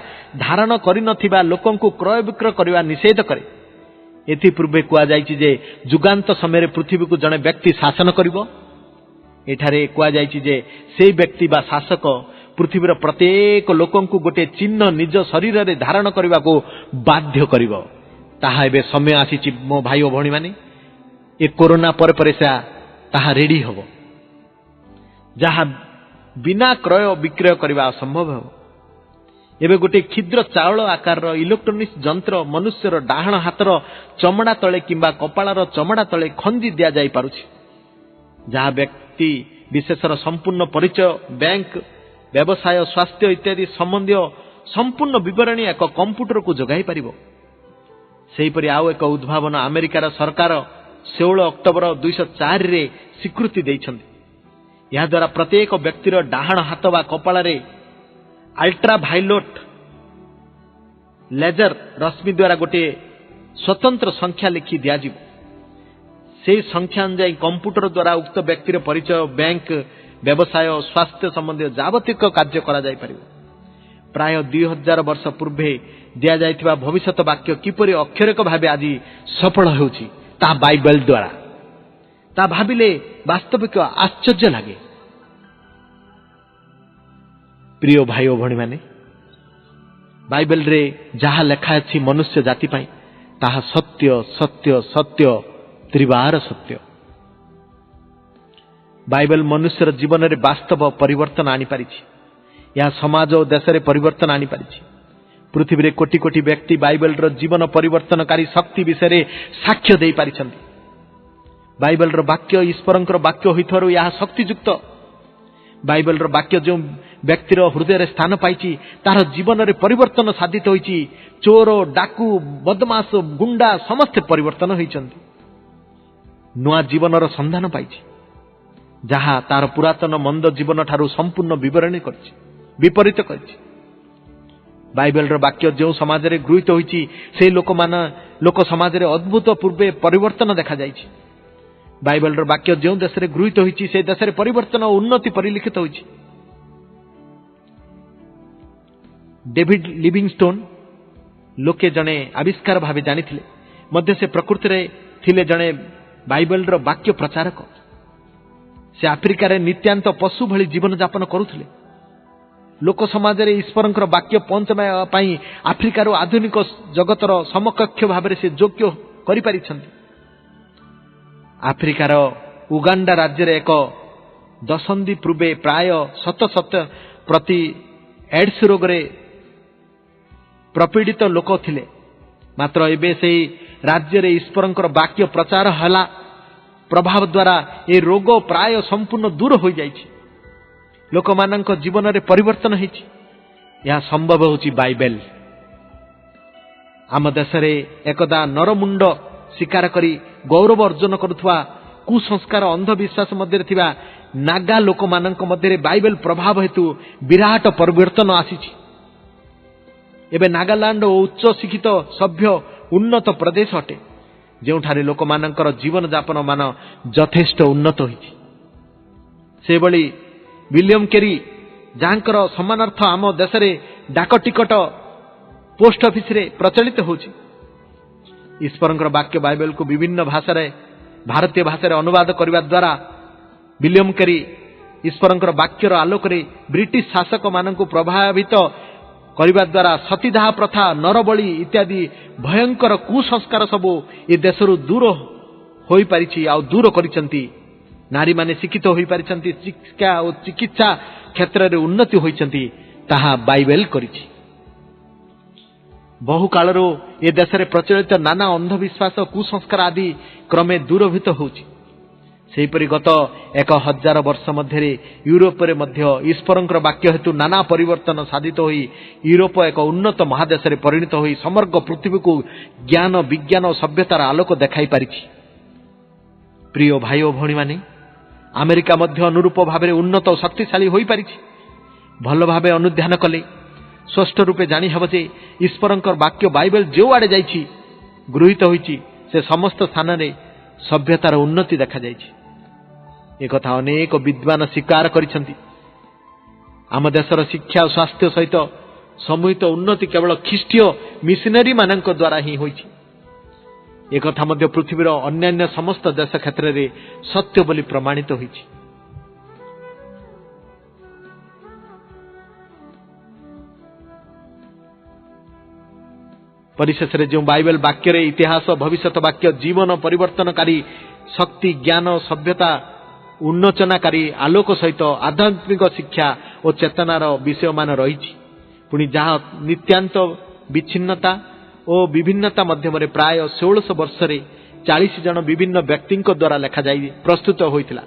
ଧାରଣ କରିନଥିବା ଲୋକଙ୍କୁ କ୍ରୟ ବିକ୍ରୟ କରିବା ନିଷେଧ କରେ। ଏଥିପୂର୍ବେ କୁହାଯାଇଛି ଯେ ଯୁଗାନ୍ତ ସମୟରେ ପୃଥିବୀକୁ ଜଣେ ବ୍ୟକ୍ତି ଶାସନ କରିବ। ଏଠାରେ କୁହାଯାଇଛି ଯେ ସେହି ବ୍ୟକ୍ତି ବା ଶାସକ ପୃଥିବୀର ପ୍ରତ୍ୟେକ ଲୋକଙ୍କୁ ଗୋଟିଏ ଚିହ୍ନ ନିଜ ଶରୀରରେ ଧାରଣ କରିବାକୁ ବାଧ୍ୟ କରିବ। ତାହା ଏବେ ସମୟ ଆସିଛି ମୋ ଭାଇ ଓ ଭଉଣୀମାନେ, ଏ କରୋନା ପରେ ପରେ ତାହା ରେଡି ହେବ, ଯାହା ବିନା କ୍ରୟ ବିକ୍ରୟ କରିବା ଅସମ୍ଭବ ହେବ। ଏବେ ଗୋଟିଏ କ୍ଷୁଦ୍ର ଚାଉଳ ଆକାରର ଇଲେକ୍ଟ୍ରୋନିକ୍ସ ଯନ୍ତ୍ର ମନୁଷ୍ୟର ଡାହାଣ ହାତର ଚମଡ଼ା ତଳେ କିମ୍ବା କପାଳର ଚମଡ଼ା ତଳେ ଖଞ୍ଜି ଦିଆଯାଇ ପାରୁଛି, ଯାହା ବ୍ୟକ୍ତି ବିଶେଷର ସମ୍ପୂର୍ଣ୍ଣ ପରିଚୟ, ବ୍ୟାଙ୍କ, ବ୍ୟବସାୟ, ସ୍ୱାସ୍ଥ୍ୟ ଇତ୍ୟାଦି ସମ୍ବନ୍ଧୀୟ ସମ୍ପୂର୍ଣ୍ଣ ବିବରଣୀ ଏକ କମ୍ପ୍ୟୁଟରକୁ ଯୋଗାଇ ପାରିବ। ସେହିପରି ଆଉ ଏକ ଉଦ୍ଭାବନ ଆମେରିକାର ସରକାର 16 ଅକ୍ଟୋବର 2004ରେ ସ୍ୱୀକୃତି ଦେଇଛନ୍ତି। ଏହାଦ୍ୱାରା ପ୍ରତ୍ୟେକ ବ୍ୟକ୍ତିର ଡାହାଣ ହାତ ବା କପାଳରେ ଅଲ୍ଟ୍ରାଭାଇଲେଟ୍ ଲେଜର ରଶ୍ମି ଦ୍ୱାରା ଗୋଟିଏ ସ୍ୱତନ୍ତ୍ର ସଂଖ୍ୟା ଲେଖି ଦିଆଯିବ। ସେହି ସଂଖ୍ୟା ଅନୁଯାୟୀ କମ୍ପ୍ୟୁଟର ଦ୍ୱାରା ଉକ୍ତ ବ୍ୟକ୍ତିର ପରିଚୟ, ବ୍ୟାଙ୍କ, ବ୍ୟବସାୟ, ସ୍ୱାସ୍ଥ୍ୟ ସମ୍ବନ୍ଧୀୟ ଯାବତୀୟ କାର୍ଯ୍ୟ କରାଯାଇପାରିବ। ପ୍ରାୟ 2000 ବର୍ଷ ପୂର୍ବେ ଦିଆଯାଇଥିବା ଭବିଷ୍ୟତ ବାକ୍ୟ କିପରି ଅକ୍ଷରିକ ଭାବେ ଆଜି ସଫଳ ହେଉଛି ତାହା ବାଇବେଲ ଦ୍ୱାରା। ତାହା ଭାବିଲେ ବାସ୍ତବିକ ଆଶ୍ଚର୍ଯ୍ୟ ଲାଗେ। ପ୍ରିୟ ଭାଇ ଓ ଭଉଣୀମାନେ, ବାଇବେଲରେ ଯାହା ଲେଖା ଅଛି ମନୁଷ୍ୟ ଜାତି ପାଇଁ ତାହା ସତ୍ୟ ସତ୍ୟ ସତ୍ୟ ତ୍ରିବାର ସତ୍ୟ। ବାଇବେଲ ମନୁଷ୍ୟର ଜୀବନରେ ବାସ୍ତବ ପରିବର୍ତ୍ତନ ଆଣିପାରିଛି। ଏହା ସମାଜ ଓ ଦେଶରେ ପରିବର୍ତ୍ତନ ଆଣିପାରିଛି। ପୃଥିବୀରେ କୋଟି କୋଟି ବ୍ୟକ୍ତି ବାଇବେଲର ଜୀବନ ପରିବର୍ତ୍ତନକାରୀ ଶକ୍ତି ବିଷୟରେ ସାକ୍ଷ୍ୟ ଦେଇପାରିଛନ୍ତି। ବାଇବେଲର ବାକ୍ୟ ଈଶ୍ୱରଙ୍କର ବାକ୍ୟ ହୋଇଥିବାରୁ ଏହା ଶକ୍ତିଯୁକ୍ତ। ବାଇବେଲର ବାକ୍ୟ ଯେଉଁ ବ୍ୟକ୍ତିର ହୃଦୟରେ ସ୍ଥାନ ପାଇଛି ତାହାର ଜୀବନରେ ପରିବର୍ତ୍ତନ ସାଧିତ ହୋଇଛି। ଚୋର, ଡାକୁ, ବଦମାସ, ଗୁଣ୍ଡା ସମସ୍ତେ ପରିବର୍ତ୍ତନ ହୋଇଛନ୍ତି। ନୂଆ ଜୀବନର ସନ୍ଧାନ ପାଇଛି, ଯାହା ତାର ପୁରାତନ ମନ୍ଦ ଜୀବନ ଠାରୁ ସମ୍ପୂର୍ଣ୍ଣ ବିପରୀତ କରିଛି। ବାଇବେଲର ବାକ୍ୟ ଯେଉଁ ସମାଜରେ ଗୃହୀତ ହୋଇଛି ସେହି ଲୋକ ସମାଜରେ ଅଦ୍ଭୁତ ପୂର୍ବେ ପରିବର୍ତ୍ତନ ଦେଖାଯାଇଛି। ବାଇବେଲର ବାକ୍ୟ ଯେଉଁ ଦେଶରେ ଗୃହୀତ ହୋଇଛି ସେ ଦେଶରେ ପରିବର୍ତ୍ତନ ଓ ଉନ୍ନତି ପରିଲକ୍ଷିତ ହୋଇଛି। ଡେଭିଡ ଲିଭିଙ୍ଗଷ୍ଟୋନ୍ ଲୋକେ ଜଣେ ଆବିଷ୍କାର ଭାବେ ଜାଣିଥିଲେ ମଧ୍ୟ ସେ ପ୍ରକୃତିରେ ଥିଲେ ଜଣେ ବାଇବେଲର ବାକ୍ୟ ପ୍ରଚାରକ। ସେ ଆଫ୍ରିକାରେ ନିତ୍ୟାନ୍ତ ପଶୁ ଭଳି ଜୀବନଯାପନ କରୁଥିଲେ। ଲୋକ ସମାଜରେ ଈଶ୍ୱରଙ୍କର ବାକ୍ୟ ପହଞ୍ଚାଇବା ପାଇଁ ଆଫ୍ରିକାର ଆଧୁନିକ ଜଗତର ସମକକ୍ଷ ଭାବରେ ସେ ଯୋଗ୍ୟ କରିପାରିଛନ୍ତି। ଆଫ୍ରିକାର ଉଗାଣ୍ଡା ରାଜ୍ୟରେ ଏକ ଦଶନ୍ଧି ପୂର୍ବେ ପ୍ରାୟ 700 ପ୍ରତି ଏଡ୍ସ ରୋଗରେ ପ୍ରପୀଡ଼ିତ ଲୋକ ଥିଲେ। ମାତ୍ର ଏବେ ସେହି ରାଜ୍ୟରେ ଈଶ୍ୱରଙ୍କର ବାକ୍ୟ ପ୍ରଚାର ହେଲା ପ୍ରଭାବ ଦ୍ୱାରା ଏ ରୋଗ ପ୍ରାୟ ସମ୍ପୂର୍ଣ୍ଣ ଦୂର ହୋଇଯାଇଛି। ଲୋକମାନଙ୍କ ଜୀବନରେ ପରିବର୍ତ୍ତନ ହୋଇଛି। ଏହା ସମ୍ଭବ ହେଉଛି ବାଇବେଲ। ଆମ ଦେଶରେ ଏକଦା ନରମୁଣ୍ଡ ଶିକାର କରି ଗୌରବ ଅର୍ଜନ କରୁଥିବା କୁସଂସ୍କାର ଅନ୍ଧବିଶ୍ୱାସ ମଧ୍ୟରେ ଥିବା ନାଗା ଲୋକମାନଙ୍କ ମଧ୍ୟରେ ବାଇବେଲ ପ୍ରଭାବ ହେତୁ ବିରାଟ ପରିବର୍ତ୍ତନ ଆସିଛି। ଏବେ ନାଗାଲାଣ୍ଡ ଓ ଉଚ୍ଚ ଶିକ୍ଷିତ ସଭ୍ୟ ଉନ୍ନତ ପ୍ରଦେଶ ଅଟେ, ଯେଉଁଠାରେ ଲୋକମାନଙ୍କର ଜୀବନଯାପନ ମାନ ଯଥେଷ୍ଟ ଉନ୍ନତ ହୋଇଛି। ସେଭଳି ୱିଲିୟମ କେରି, ଯାହାଙ୍କର ସମାନାର୍ଥ ଆମ ଦେଶରେ ଡାକ ଟିକଟ ପୋଷ୍ଟ ଅଫିସରେ ପ୍ରଚଳିତ ହେଉଛି। ଈଶ୍ୱରଙ୍କର ବାକ୍ୟ ବାଇବେଲକୁ ବିଭିନ୍ନ ଭାଷାରେ ଭାରତୀୟ ଭାଷାରେ ଅନୁବାଦ କରିବା ଦ୍ୱାରା ୱିଲିୟମ କେରି ଈଶ୍ୱରଙ୍କର ବାକ୍ୟର ଆଲୋକରେ ବ୍ରିଟିଶ ଶାସକମାନଙ୍କୁ ପ୍ରଭାବିତ କରିବା ଦ୍ୱାରା ସତୀଦାହ ପ୍ରଥା, ନରବଳି ଇତ୍ୟାଦି ଭୟଙ୍କର କୁସଂସ୍କାର ସବୁ ଏ ଦେଶରୁ ଦୂର ହୋଇପାରିଛି ଆଉ ଦୂର କରିଛନ୍ତି। ନାରୀମାନେ ଶିକ୍ଷିତ ହୋଇପାରିଛନ୍ତି, ଶିକ୍ଷା ଓ ଚିକିତ୍ସା କ୍ଷେତ୍ରରେ ଉନ୍ନତି ହୋଇଛନ୍ତି। ତାହା ବାଇବେଲ କରିଛି। ବହୁ କାଳରୁ ଏ ଦେଶରେ ପ୍ରଚଳିତ ନାନା ଅନ୍ଧବିଶ୍ୱାସ, କୁସଂସ୍କାର ଆଦି କ୍ରମେ ଦୂରଭୂତ ହେଉଛି। ସେହିପରି ଗତ 1000 ବର୍ଷ ମଧ୍ୟରେ ୟୁରୋପରେ ମଧ୍ୟ ଈଶ୍ୱରଙ୍କର ବାକ୍ୟ ହେତୁ ନାନା ପରିବର୍ତ୍ତନ ସାଧିତ ହୋଇ ୟୁରୋପ ଏକ ଉନ୍ନତ ମହାଦେଶରେ ପରିଣତ ହୋଇ ସମଗ୍ର ପୃଥିବୀକୁ ଜ୍ଞାନ, ବିଜ୍ଞାନ ଓ ସଭ୍ୟତାର ଆଲୋକ ଦେଖାଇ ପାରିଛି। ପ୍ରିୟ ଭାଇ ଓ ଭଉଣୀମାନେ, ଆମେରିକା ମଧ୍ୟ ଅନୁରୂପ ଭାବରେ ଉନ୍ନତ ଓ ଶକ୍ତିଶାଳୀ ହୋଇପାରିଛି। ଭଲ ଭାବେ ଅନୁଧ୍ୟାନ କଲେ स्पष्ट रूपे जानी हब जे ईश्वरंकर वाक्य बाइबल जो आड़े जाइछि गृहीत होइछि से समस्त स्थान रे सभ्यतार उन्नति देखा जाइछि। एक कथा अनेक विद्वान स्वीकार करिसंती। आम देशर शिक्षा और स्वास्थ्य सहित समूहित उन्नति केवल ख्रीष्टीय मिशनरी मानक द्वारा ही होइछि। एक कथा मध्य पृथ्वीर अन्यान्य समस्त देश क्षेत्र में सत्य बोली प्रमाणित होइछि। परिशेष जो बाइबल वाक्य रे इतिहास भविष्य वाक्य जीवन परिवर्तनकारी शक्ति ज्ञान सभ्यता उन्नोचनाकारी आलोक सहित आध्यात्मिक शिक्षा और चेतनार विषय मान रही पुणी जहाँ नित्यांत विच्छिन्नता और विभिन्नता मध्यम प्राय 1600 वर्ष 40 जन विभिन्न व्यक्ति द्वारा लेखा जाई प्रस्तुत होइतिला।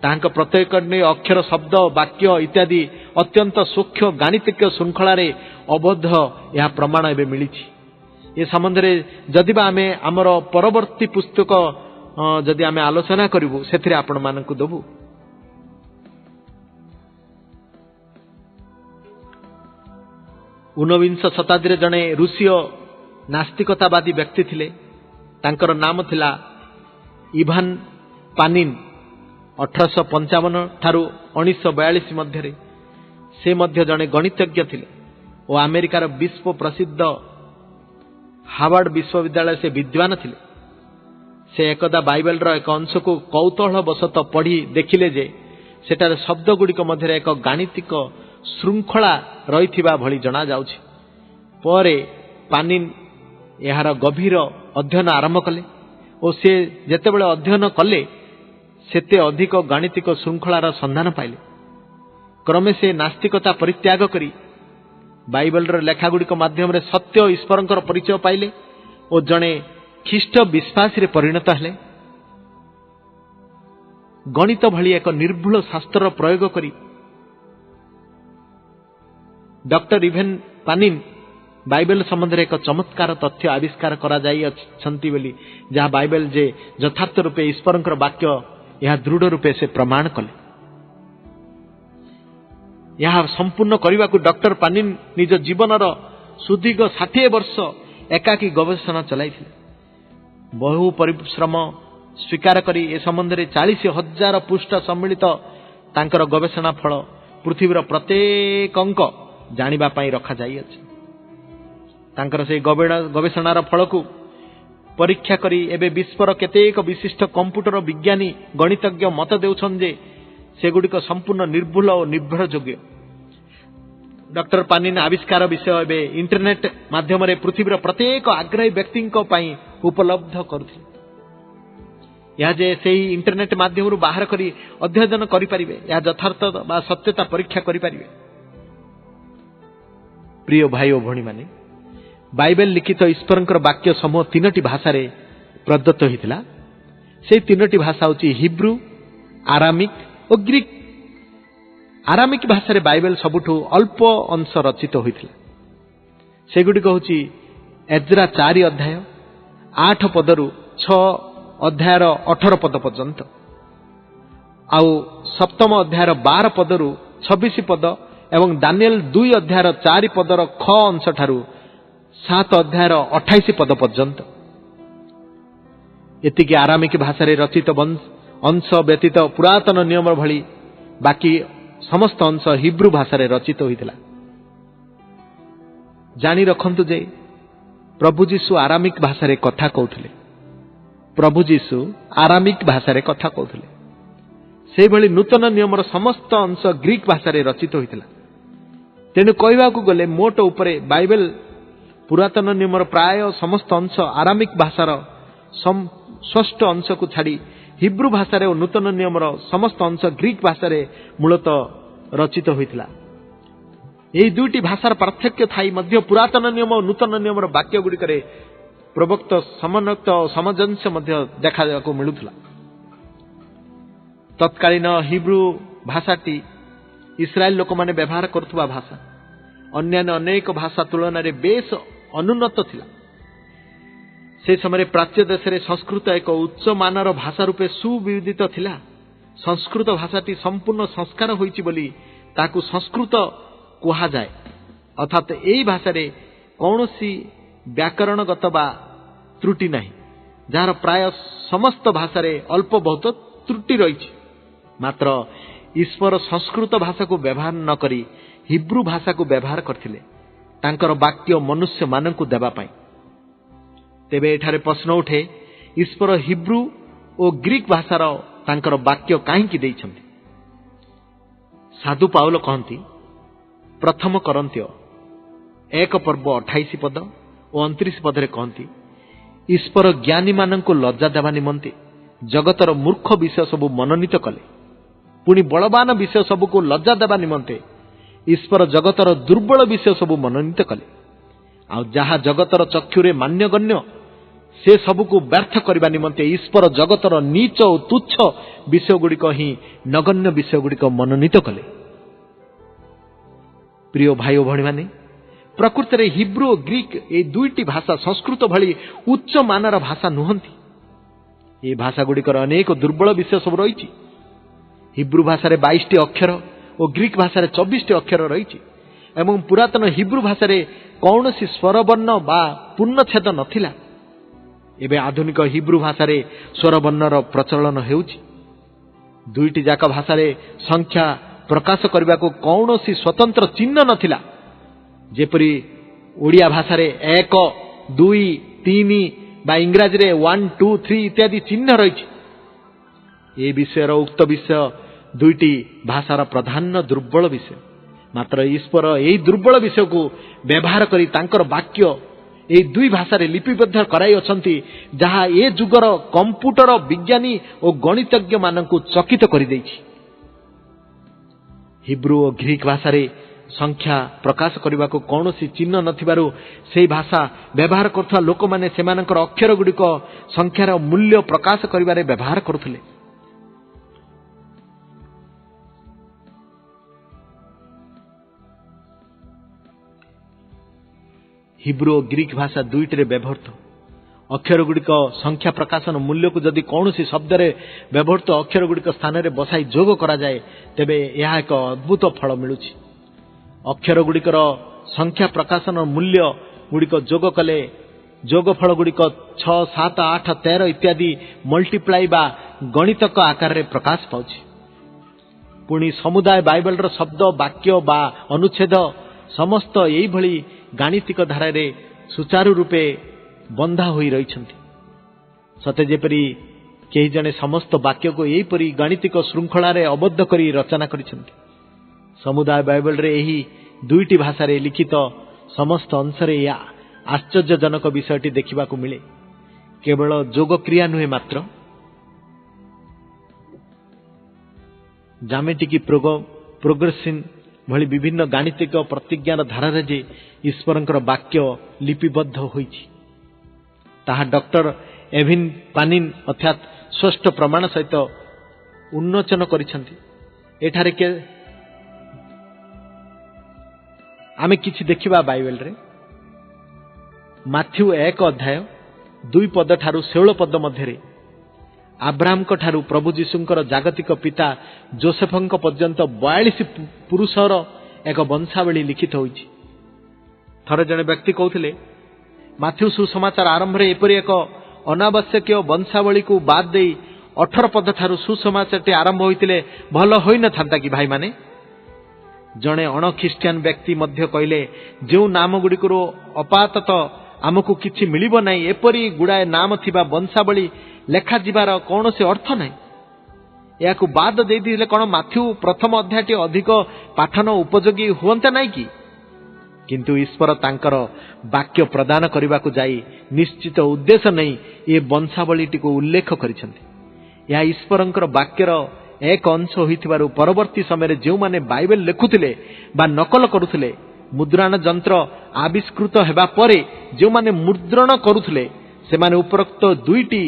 तांका प्रत्येक अक्षर शब्द वाक्य इत्यादि अत्यंत सूक्ष्म गाणितिक श्रृंखला अबद्ध यह प्रमाण एवं मिली। ए संबंध में जदि आमे आमर परवर्ती पुस्तक जदि आमे आलोचना करूँ से आपण मानक दबू। ऊनविंश शताब्दी जड़े रूसीय नास्तिकतावादी व्यक्ति थिले। तांकर नाम थिला इभान पानिन। 1855 ठारू 1942 मध्य से मध्य जड़े गणितज्ञ थिले और अमेरिकार विश्व प्रसिद्ध हार्वर्ड विश्वविद्यालय से विद्वान थिले। से एकदा बाइबल रो एक अंश को कौतूहल बसत पढ़ी देखिले जे सेटार शब्द गुड़िक मध्य एक गाणितिक श्रृंखला रही भली जना जाउछि। परे पानिन यार गभीर अध्ययन आरंभ कले और से जेतेबेले अध्ययन कले सेते अधिक गाणितिक श्रृंखलार संधान पाइले। क्रमे से नास्तिकता परित्याग करी बाइबल लेखा गुड़िक माध्यम रे सत्य ईश्वरंकर परिचय पाइले और जड़े ख्रीष्ट विश्वास रे परिणत हेले। गणित भली एक निर्भुल शास्त्र प्रयोग करी डॉक्टर इवेन पानिन बाइबल संबंध एक चमत्कार तथ्य आविष्कार करा जाई अछंती बोली जहाँ बाइबल जे यथार्थ रूपे ईश्वरंकर वाक्य यह दृढ़ रूपे से प्रमाण कले। यह संपूर्ण करने को डॉक्टर पानिन निज जीवनर सुदीर्घ 60 वर्ष एकाकी गवेषणा चलाई। बहु परिश्रम स्वीकार करी ए संबंध में 40,000 पृष्ठ सम्मिलित तांकर गवेषणा फल पृथ्वीर प्रत्येक अंक जानिबा पाई रखा जाई अछि। तांकर से गवेषणार फल को परीक्षा करी एबे विश्वर केतेक विशिष्ट कंप्यूटर विज्ञानी गणितज्ञ मत देउछन जे सेगुड़िक संपूर्ण निर्भुल और निर्भरयोग्य। डॉक्टर पानिन आविष्कार विषय एबे इंटरनेट माध्यम रे पृथ्वीर प्रत्येक आग्रही व्यक्ति उपलब्ध करुथिले। यह जे से इंटरनेट माध्यम रु बाहर करी अध्ययन करि परिबे या यथार्थ बा सत्यता परीक्षा करि परिबे। प्रिय भाई और भणी माने बाइबल लिखित ईश्वरंकर वाक्य समूह 3टी भाषा रे प्रदत्त होइतिला। से 3टी भाषा होची हिब्रू आरामिक और ग्रीक। आरामिक भाषा रे बाइबल सबुठु अल्प अंश रचित होइतिला। सेगुडिक होची एज्रा 4 अध्याय 8 पदरु 6 अध्यायर 18 पद पर्यंत आउ सप्तम अध्यायर 12 पदरु 26 पद एवं दानिएल 2 अध्यायर 4 पदर ख अंश ठारू 7 अध्यायर 28 पद पर्यंत। एतिकी आरामिक भाषा रे रचित अंश व्यतीत पुरातन नियम भली बाकी समस्त अंश हिब्रू भाषा रे रचित होइतिला। जानी रखंतु जे प्रभु जीशु आरामिक भाषा रे कथा कहउथिले। प्रभु जीशु आरामिक भाषा रे कथा कहउथिले। से भली नूतन नियमर समस्त अंश ग्रीक भाषा रे रचित होइतिला। तेणु कहवाकू गले मोट उपरे बाइबल पुरातन नियमर प्राय समस्त अंश आरामिक भाषार षष्ठ अंश को छाड़ी हिब्रू भाषा रे और नूतन नियमर समस्त अंश ग्रीक भाषा रे मूलतः रचित होइतिला। एही दुईटी भाषार पार्थक्य थाई मध्य पुरातन नियम और नूतन नियमर वाक्य गुड़िकरे प्रवक्त समन्वयित और सामंजस्य मध्य देखा मिलुथिला। तत्कालीन हिब्रू भाषाटी इस्राएल लोक माने व्यवहार करुवा भाषा अन्यान्य अनेक भाषा तुलन में बेस अनुन्नत थिला। से समय प्राच्य देश में संस्कृत एक उच्च मानर भाषा रूपे सुविदित थिला। संस्कृत भाषाटी संपूर्ण संस्कार होइछि बोली ताकू संस्कृत कुहा जाए। अर्थात यही भाषा कौन सी व्याकरणगत बा त्रुटि नहीं, जार प्राय समस्त भाषा अल्प बहुत त्रुटि रही। मात्र ईश्वर संस्कृत भाषा को व्यवहार न करी हिब्रू भाषा को व्यवहार करथिले तांकर वाक्य मनुष्य मानकु देबा पाई। तेबे एठारे प्रश्न उठे, ईश्वर हिब्रू और ग्रीक भाषार तांकर वाक्य काहींकि देइछन्ति? साधु पाउल कहती प्रथम करन्त्य 1 पर्व 28 पद और 29 पदरे कहती, ईश्वर ज्ञानी मानकु लज्जा देवा निमंते जगतर मूर्ख विषय सबु मनोनीत कले, पुणी बलवान विषय सबुको लज्जा देवा निमंते ईश्वर जगतर दुर्बल विषय सबु मनोनीत कले। आ जहा जगतर चक्षुरे मान्यगण्य से सबुको व्यर्थ करबा निमंते ईश्वर जगतर नीच और तुच्छ विषय गुड़िक ही नगण्य विषय गुड़िक मनोनीत कले। प्रिय भाई और भणी माने, प्रकृति में हिब्रू और ग्रीक ये दुईटी भाषा संस्कृत भली उच्च मानर भाषा नुहंती। ये भाषा गुड़िकर अनेक दुर्बल विषय सब रही। हिब्रू भाषा 22 अक्षर और ग्रीक भाषा 24 अक्षर रही। एवं पुरातन हिब्रू भाषा कौन सी स्वरवर्ण बा पूर्णछेद नथिला। एबे आधुनिक हिब्रू भाषा स्वरवर्णर प्रचलन हेउची। दुईटी जाक भाषा संख्या प्रकाश करने को कौन सी स्वतंत्र चिन्ह नथिला। जेपरी ओडिया भाषा 1 2 3 बा इंग्राजी 1 2 3 इत्यादि चिन्ह रही। ये विषय उक्त विषय दुईटी भाषार प्रधान दुर्बल विषय। मात्र ईश्वर यही दुर्बल विषय को व्यवहार करी तांकर वाक्य ये दुई भाषा लिपिबद्ध कराई अछंती, जहा ए जुगर कंप्यूटर विज्ञानी और गणितज्ञ मानकु चकित करि दैछि। हिब्रू और ग्रीक भाषा संख्या प्रकाश करने को कौन सी चिन्ह नथिबारु से भाषा व्यवहार करथुवा लोक माने सेमानकर अक्षर गुड़िक संख्यार मूल्य प्रकाश करिबारे व्यवहार करुथिले। हिब्रू और ग्रीक भाषा दुईटे व्यवहृत अक्षर गुड़िक संख्या प्रकाशन मूल्य को जदि कौन सी शब्द व्यवहृत अक्षर गुड़िक स्थान में बसाई जोग करा जाए तेबे यह एक अद्भुत फल मिलुछि। अक्षर गुड़िकर संख्या प्रकाशन मूल्य गुड़िक जोग कले जोगफल गुड़िक 6 7 8 13 इत्यादि मल्टीप्लाई बा गणितक आकार में प्रकाश पाउछि। पुणी समुदाय बाइबल शब्द वाक्य बा अनुच्छेद समस्त यही भली गाणितिक धारा सुचारू रूपे बंधा होई रहिछन्ति। सते जेपरी केही जने समस्त वाक्य को यहीपरी गाणितिक श्रृंखला अबद्ध करी रचना करिछन्ति। समुदाय बाइबल रे यही दुईटी भाषा रे लिखित समस्त अंशरे या आश्चर्यजनक विषयटी देखा मिले। केवल जोग क्रिया नुहे मात्र जामेटिक प्रोग्रेसिन भली विभिन्न गाणितिक प्रतिज्ञार धारा जे ईश्वरंकर वाक्य लिपिबद्ध होइछि ताहा डॉक्टर एविन पानिन अर्थात स्पष्ट प्रमाण सहित उन्मोचन करिसेंति। एठारे के आमे किछि देखिबा बाइबल रे माथ्यू 1 अध्याय 2 पद ठारू 16 पद मध्यरे आब्राहम को ठारू प्रभु जीशुंकर जागतिक पिता जोसेफंक पर्यंत 42 पुरुषर एक वंशावली लिखित होइछि। थरे जने व्यक्ति कहथिले माथ्यू सुसमाचार आरंभ रे एपरि एक अनावश्यक वंशावली को बाद दे 18 पद ठारू सुसमाचारटी आरंभ होइतिले भल होई न थांता कि भाई माने। जने अण ख्रिस्टियन व्यक्ति मध्य कहले जो नाम गुड़िकरो अपातत आमको किछि मिलिबो नाही, एपरि गुड़ाए नाम थिबा वंशावली लेखा जीवार कौन से अर्थ नहीं। या बाद दे दिले कौन माथ्यू प्रथम अध्यायटी अधिक पाठन उपयोगी हुअंता नहीं कि? किंतु ईश्वर तांकर वाक्य प्रदान करने को जाई निश्चित उद्देश्य नहीं ये वंशावलीटी को उल्लेख करिसेंति। या ईश्वरंकर वाक्यर एक अंश होइथिबारु परवर्ती समय जो माने बाइबल लेखुथिले बा नकल करुथिले मुद्रण यंत्र आविष्कृत हेबा परे जो माने मुद्रण करुथिले से माने उपरोक्त दुईटी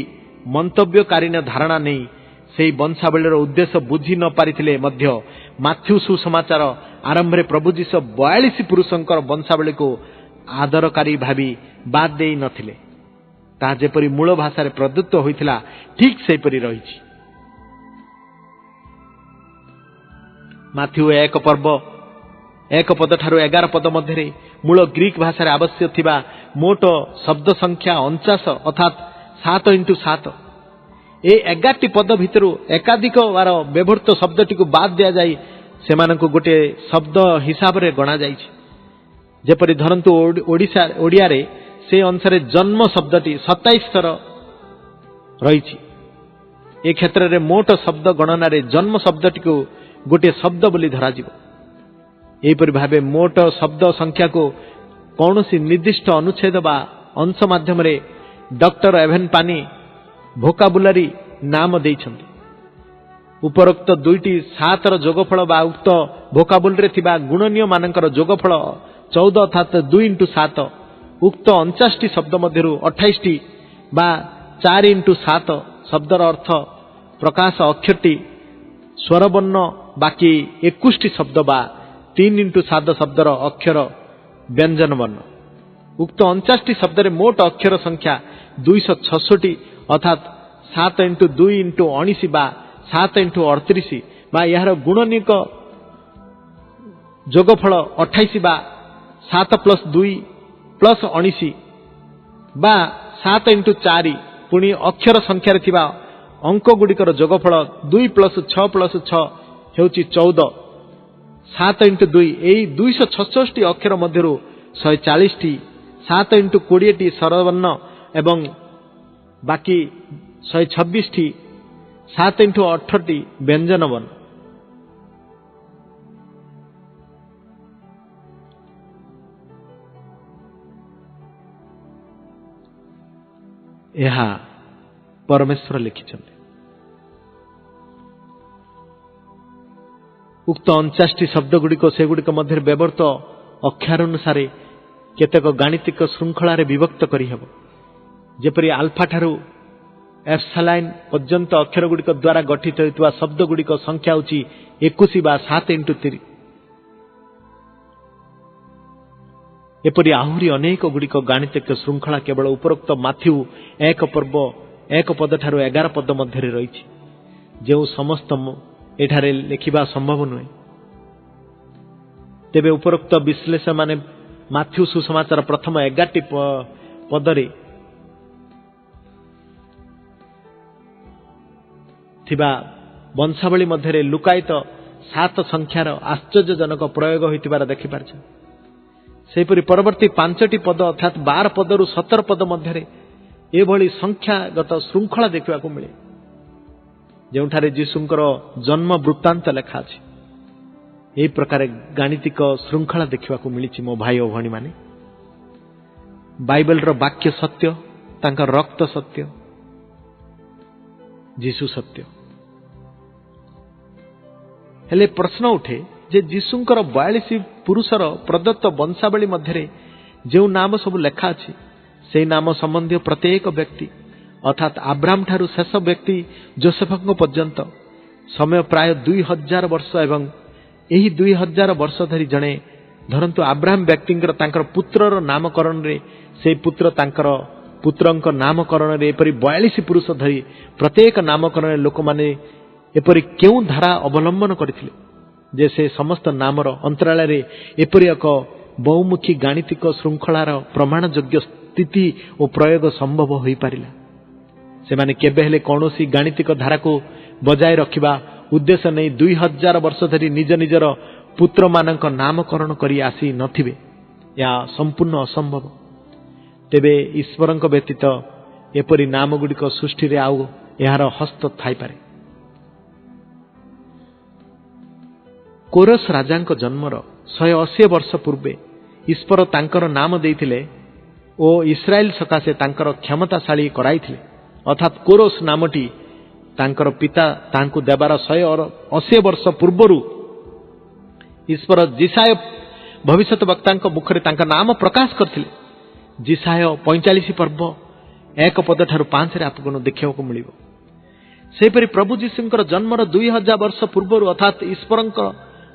मंतव्यकारीन धारणा नहीं से वंशावलीर उद्देश्य बुझी न पारिथिले मध्य माथ्यू सुसमाचार आरंभ रे प्रभु जीशु 42 पुरुषंकर वंशावली को आदरकारी भावी बाद दे नथिले। ता जेपरि मूल भाषा रे प्रदत्त होइथिला ठीक सेपरि रहिछि। माथ्यू 1 पर्व एक पद ठारू 11 पद मध्य मूल ग्रीक भाषा आवश्यक थिबा मोट शब्द संख्या 49 अर्थात 7 इंटू 7 ए 11 पद भितर एकाधिक बार व्यवहृत शब्दटी को बाद दिया जाए से गोटे शब्द हिसाब से गणा जाए जेपरी धरंतु ओडिया रे से अनुसार जन्म शब्दटी 27 थर रही ए क्षेत्र में मोट शब्द गणना रे जन्म शब्दटी को गोटे शब्द बोली धराजिव एपरि भावे मोट शब्द संख्या को कौन सी निर्दिष्ट अनुच्छेद बा अंश माध्यम रे डॉक्टर एवेन पानी भोकाबुलारी नाम देइछन्ति उपरोक्त दुईटी 7 जोगफल बा उक्त भोकाबुलरे थिबा गुणनीय मानकर जोगफल 14 अर्थात 2 इंटू 7 उक्त 49 शब्द मध्यरु 28 बा 4 इंटू 7 शब्दर अर्थ प्रकाश अक्षरटी स्वरवर्ण बाकी 21 शब्द बा 3 इंटू 7 शब्दर अक्षर व्यंजन वर्ण उक्त 49 शब्द मोट अक्षर संख्या 266 अर्थात 7 इंटू 2 इंटू 19 बा 7 इंटू 38 बा यार गुणनिक जोगफल 28 बा 7 प्लस 2 प्लस 19 बा 7 इंटू 4 पुणी अक्षर संख्यार थिबा अंक गुड़िकर जोगफल 2 प्लस 6 हेउची 14 7 इंटू 2 यही 266 अक्षर मध्य 140 7 इंटू 20 स्वरवर्ण एवं बाकी 126 7 इंटू 18 व्यंजन वर्ण यह परमेश्वर लिखिछन्ति उक्त 49 शब्द गुड़िक से गुड़िक मध्य व्यवहृत अक्षर अनुसार केतेक गाणितिक श्रृंखला विभक्त करिहेब जेपरि आल्फा ठारू एप्सिलॉन पर्यंत अक्षर गुड़िक द्वारा गठित होइतवा शब्द गुड़िक संख्या होची 21 बा 7 इंटू 3 एपरि आहुरी अनेक गुड़िक गाणितिक श्रृंखला केवल उपरोक्त माथ्यू 1 पद ठारू 11 पद मध्य रही जो समस्त एठारे लिखिबा संभव नुहे तेबे उपरोक्त विश्लेषण माने माथ्यू सुसमाचार प्रथम 11 पदरे थिबा वंशावली मध्य लुकायित 7 संख्यार आश्चर्यजनक प्रयोग होइतिबार देखि पारछन सेपरि परवर्ती 5टी पद अर्थात 12 पदरु 17 पद मध्य एभली संख्यागत श्रृंखला देखा मिले जोठारे जीशुंकर जन्म वृत्तांत लेखा अछि एही प्रकार गाणितिक श्रृंखला देखा मिली मो भाई और भणी माने बाइबल रो वाक्य सत्य तांकर रक्त सत्य जीशु सत्य हेले प्रश्न उठे जे जीशुंकर 42 पुरुषर प्रदत्त वंशावली मध्य जो नाम सब लेखा अछि से नाम संबंधी प्रत्येक व्यक्ति अर्थात आब्राम ठारू शेष व्यक्ति जोसेफक पर्यंत समय प्राय 2000 वर्ष एवं यही 2000 वर्ष धरी जड़े धरंतु आब्राम व्यक्ति पुत्रर नामकरण रे से पुत्र तांकर पुत्रंक नामकरण रे एपरी 42 पुरुष धरी प्रत्येक नामकरण लोक माने एपरी केउ धारा अवलंबन करथिले जे से समस्त नामर अंतराल रे एपरी एक बहुमुखी गाणितिक श्रृंखलार प्रमाण योग्य स्थिति और प्रयोग संभव हो पारिला से माने केबे हेले कौनसी गाणितिक धारा को बजाय रखिबा उद्देश्य नहीं 2000 वर्ष धरी निज निजर पुत्र मानक नामकरण करी आसी नथिबे या संपूर्ण असंभव तेबे ईश्वरंक व्यतीत एपरी नाम गुड़िक सृष्टि रे आउ यार हस्त थाई पारे कोरस राजांक जन्मर 180 वर्ष पूर्वे ईश्वर तांकर नाम देइथिले ओ इस्राएल सकाशे तांकर क्षमताशाली कराइथिले अर्थात कोरस नामटी तांकर पिता तांकु देबार 180 वर्ष पूर्वरु ईश्वर जिसाय भविष्यत वक्तांक मुखरे तांका नाम प्रकाश करथिले जिसाय 45 पर्व 1 पद ठारू 5 रे आपको देखिବାକୁ मिलिबो सेपरि प्रभु जीशुंकर जन्मर 2000 वर्ष पूर्वरु अर्थात ईश्वरंक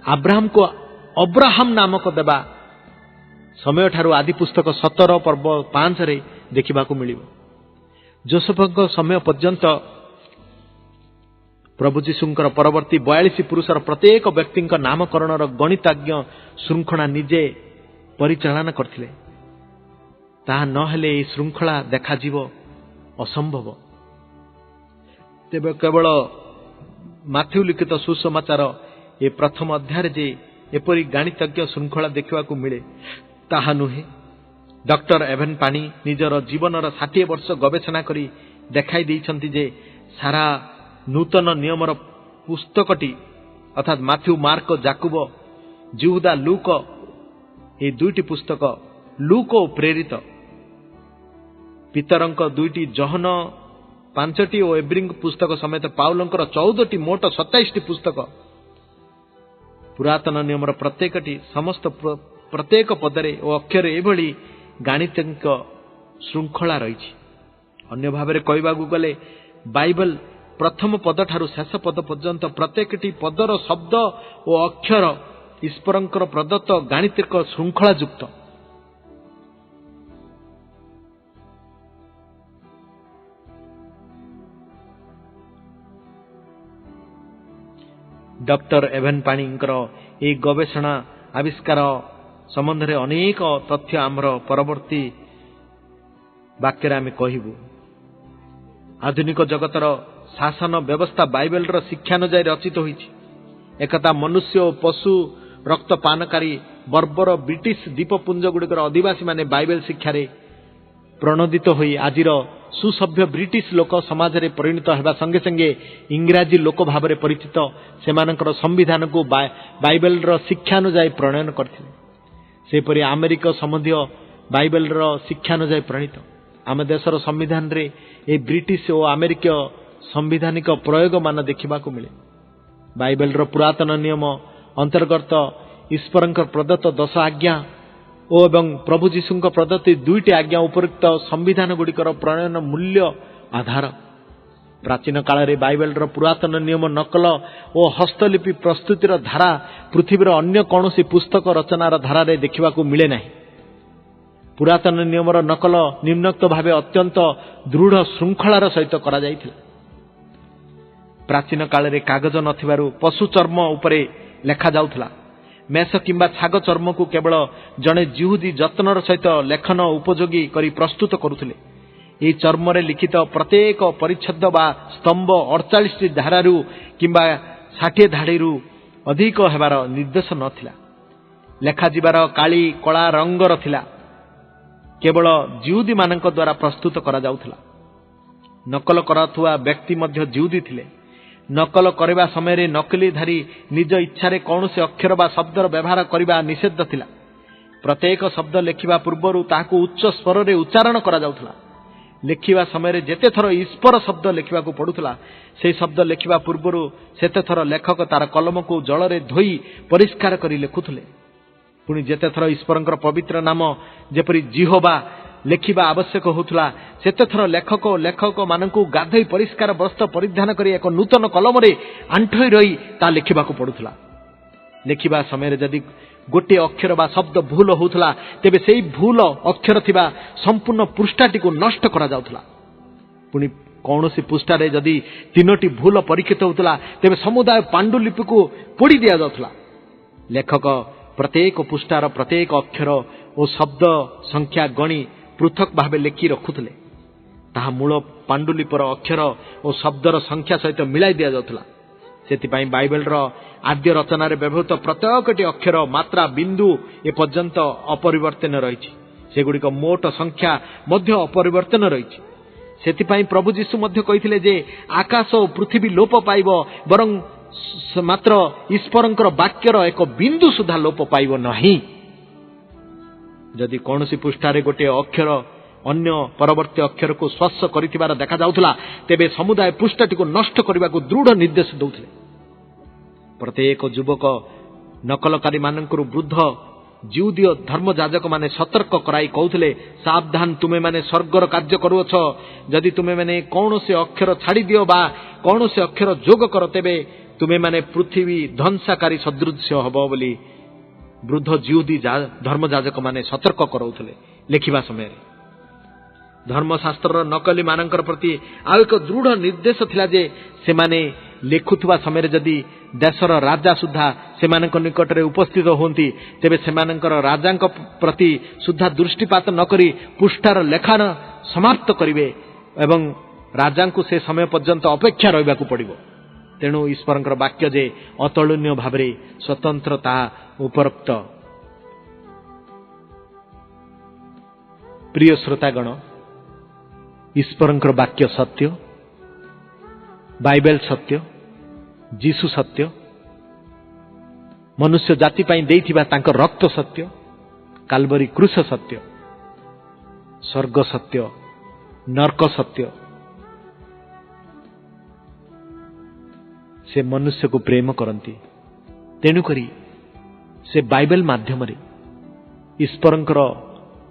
अब्राहम को अब्राहम नामक देबा समय ठारू आदि पुस्तक 17 पर्व 5 रे देखिबाकू मिलिबो जोसेफक समय पर्यंत प्रभु जीशुंकर परवर्ती 42 पुरुषर प्रत्येक व्यक्ति नामकरण गणितज्ञ श्रृंखला निजे परिचालन करथिले। ताहा नहेले ए श्रृंखला देखाजिव असंभव। तेबे केवल माथ्यू लिखित सुसमाचार ए प्रथम अध्याय जे एपरी गणितज्ञ श्रृंखला देखा मिले ताहा नुहे। डॉक्टर एवेन पानी निजर जीवनर 60 वर्ष गवेषणा करी देखाई देइछन्ति जे सारा नूतन नियमर पुस्तकटी अर्थात माथ्यू मार्क जाकुब जिहुदा लूक ए दुईटी पुस्तक लूक प्रेरित पितरंक 2टी जहन 5टी और एब्रिंग पुस्तक समेत पाउलंकर 14टी मोट 27टी पुस्तक पुरातन नियमर प्रत्येकटी समस्त प्रत्येक पदरे और अक्षर एभली गणितज्ञ श्रृंखला रही। अन्य भाव कहवाकू गले बाइबल प्रथम पद ठारू शेष पद पर्यंत प्रत्येकटी पदर शब्द और अक्षर ईश्वरंकर प्रदत्त गणितिक श्रृंखला युक्त। डॉक्टर एवेन पाणींकर ए गवेषणा आविष्कार संबंध में अनेक तथ्य आमर परवर्ती वाक्य आम कहबू। आधुनिक जगतर शासन व्यवस्था बाइबल शिक्षा अनुसार रचित होइछि। एकता मनुष्य और पशु रक्तपानकारी बर्बर ब्रिटिश द्वीपपुंज गुड़िकर अधिवासी माने बाइबल शिक्षा प्रणोदित होई आजिर सुसभ्य ब्रिटिश लोक समाज रे परिणत हेबा संगे संगे इंग्राजी लोक भाव में परिचित सेमानकर संविधान को बाइबल शिक्षा अनुसार प्रणयन करथिले। सेपरि अमेरिक संबंधी बाइबल शिक्षा अनुसार प्रणीत आम देशर संविधान रे ए ब्रिटिश और अमेरिक संविधानिक प्रयोग मान देखा मिले। बाइबल पुरातन नियम अंतर्गत ईश्वरंकर प्रदत्त 10 आज्ञा एवं प्रभु जीशुंक प्रदत्त 2टी आज्ञा उपयुक्त संविधान गुड़िकर प्रणयन मूल्य आधार। प्राचीन काल रे बाइबल पुरातन नियम नकल और हस्तलिपि प्रस्तुतिर धारा पृथ्वीर अन्य कौनसी पुस्तक रचनार धारा रे देखा मिले नहीं। पुरातन नियमर नकल निम्नोक्त भावे अत्यंत दृढ़ श्रृंखलार सहित करा जायथिला। प्राचीन काल रे कागज नथिबारु पशु चर्म उपरे लेखा जाउथला। मेष किंबा छाग चर्म को केवल जड़े जिहुदी जत्नर सहित लेखन उपयोगी करी प्रस्तुत करुथिले। ए चर्म रे लिखित प्रत्येक परिच्छेद बा स्तंभ 48 धारारू किंबा 60 धाड़ीरू अधिक हेबार निर्देश नथिला। लेखा जिबार काली कला रंगर थिला। केवल जिहुदी मानक द्वारा प्रस्तुत करा जाउथला। नकल कराथुआ व्यक्ति मध्य जिहुदी थिले। नकल करबा समय रे नकलीधारी निज इच्छा रे कौनसी अक्षर बा शब्दर व्यवहार करबा निषेध थिला। प्रत्येक शब्द लेखिबा पूर्वरु ताहाकु उच्च स्वर रे उच्चारण करा जाउथला। लेखिबा समय रे जेते थर ईश्वर शब्द लेखिबाकु पडुथला से शब्द लेखिबा पूर्वरु सेते थर लेखक तार कलम को जल रे धोई परिष्कार करी लेखुथले। पुणी जेते थर ईश्वरंकर पवित्र नाम जेपरि जिहोवा लेखिबा आवश्यक होथुला सेते थर लेखक मानकु गाधई परिष्कार वस्त्र परिधान करी एक नूतन कलम रे आंठई रही ता लेखिबाकु पडुथला। लेखिबा समय रे जदि गोटे अक्षर बा शब्द भूल होथुला तेबे सेही भूल अक्षर थिबा संपूर्ण पृष्ठाटी को नष्ट करा जाउथला। पुणी कौनसी पृष्ठा रे जदि 3टी भूल परीक्षित होथुला तेबे समुदाय पांडुलिपि को पोड़ी दिया जाउथला। लेखक प्रत्येक पृष्ठार प्रत्येक अक्षर और शब्द संख्या गणी पृथक भावे लेखि रखुथले। ताहा मूल पांडुलिपर अक्षर और शब्दर संख्या सहित मिलाई दिया जाउथला। सेतिपाई बाइबल आद्य रचना रे व्यवहृत प्रत्येकटी अक्षर मात्रा बिंदु ए पर्यंत अपरिवर्तन रही। सेगुड़िक मोट संख्या मध्य अपरिवर्तन रही। सेतिपाई प्रभु जीशु मध्य कहिथिले जे आकाश और पृथ्वी लोप पाइब बरं मात्र ईश्वरंकर वाक्यर एक बिंदु सुधा लोप पाइब नहीं। जदि कौनसी पृष्ठारे गोटे अक्षर अन्य परवर्ती अक्षर को स्पर्श करिथिबार देखा जाउथला तेबे समुदाय पृष्ठटी को नष्ट करने को दृढ़ निर्देश दउथले। प्रत्येक युवक नकलकारी मानकरु वृद्ध जिहुदीय धर्मयाजक माने सतर्क कराई कहउथले, सावधान तुमे माने स्वर्गर कार्य करूछ। जदि तुमे माने कौनसी अक्षर छाड़ी दियो बा कौनसी अक्षर जोग कर तेबे तुमे माने पृथ्वी ध्वंसाकारी सदृश हबो बोली वृद्ध जिहुदी धर्मयाजक माने सतर्क कराउथले। लेखिबा समय धर्मशास्त्र नकली मानकर प्रति आ एक दृढ़ निर्देश थिला जे से माने लेखुवा समय जदि देशर राजा सुधा से निकट में उपस्थित होती तेबे सेमानंकर राजा प्रति सुधा दृष्टिपात नकरी पृष्ठार लेखन समाप्त करिवे एवं राजा को से समय पर्यंत अपेक्षा रहा पड़ो। तेणु ईश्वर वाक्य जे अतुलनीय भाव स्वतंत्रता उपरोक्त। प्रिय श्रोतागण, ईश्वर वाक्य सत्य, बाइबल सत्य, जीसु सत्य, मनुष्य जाति पाई देइथिबा तांकर रक्त सत्य, काल्वरी क्रूस सत्य, स्वर्ग सत्य, नरक सत्य। से मनुष्य को प्रेम करती। तेणुकरी से बाइबल माध्यम ईश्वरंकर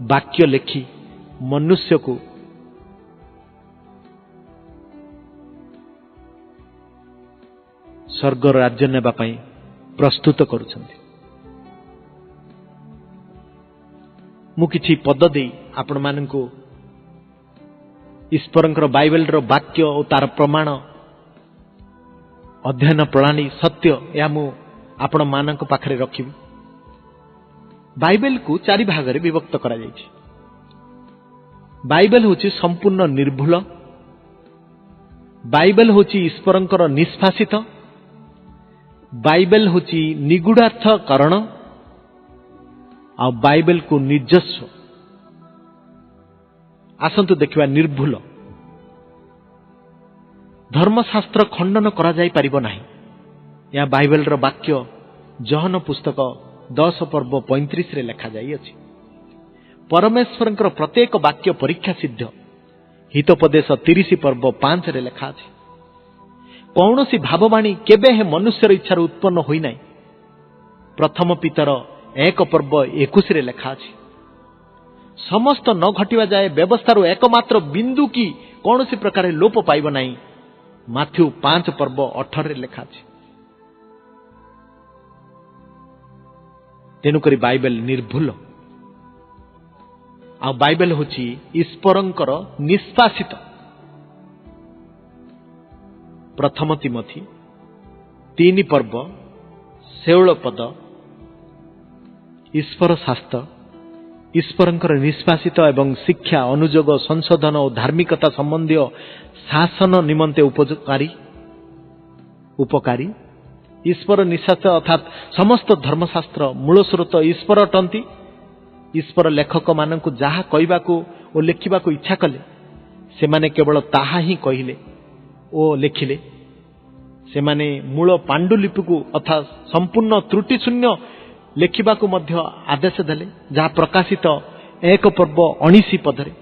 वाक्य लेखि मनुष्य को स्वर्ग राज्य नेबा पई प्रस्तुत करुछंती। मु किछि पद दे आपण माननकु ईश्वरंकर बाइबल रो वाक्य और तार प्रमाण अध्ययन प्रणाली सत्य या मु आपण मानक पाखरे रखिबी। बाइबल को चारि भाग रे विभक्त करा जायछि। बाइबल होछि संपूर्ण निर्भुल, बाइबल होछि ईश्वरंकर निष्पासित, बाइबल होछि निगूढ़ार्थकरण आ बाइबल को निजस्व। आसंतु देखिबा निर्भुल। धर्मशास्त्र खंडन करा जाई परिबो नाही। या बाइबल रो वाक्य जहन पुस्तक 10 पर्व 35 रे लिखा जाई अछि। परमेश्वरंकर प्रत्येक वाक्य परीक्षा सिद्ध। हितोपदेश 30 पर्व 5 रे लिखा अछि। कौनसी भाववाणी केबे हे मनुष्यर इच्छार उत्पन्न होई नाही। प्रथम पितर 1 पर्व 21 रे लिखा अछि। समस्त न घटिवा जाए व्यवस्थार एकमात्र बिंदु की कौनसी प्रकार लोप पाइब नाही। माथ्यू 5 पर्व 18 रे लिखा अछि। तेणुकरी बाइबल निर्भुल। आ बाइबल होछि ईश्वरंकर निष्पासित। प्रथम तिमोथी 3 पर्व 16 पद ईश्वर शास्त्र ईश्वरंकर निष्पासित एवं शिक्षा अनुयोग संशोधन और धार्मिकता संबंधी शासन निमंते उपकारी। ईश्वर निश्चित अर्थात समस्त धर्मशास्त्र मूल स्रोत ईश्वर अटंती। ईश्वर लेखक मानकु जहा कहबाकू और लेखिबाकू इच्छा कले से माने केवल ताहा ही कहिले ओ लेखिले। से माने मूल पांडुलिपि को अर्थात संपूर्ण त्रुटि शून्य लेखिबाकू मध्य आदेश देले जहा प्रकाशित 1 पर्व 19 पदरे।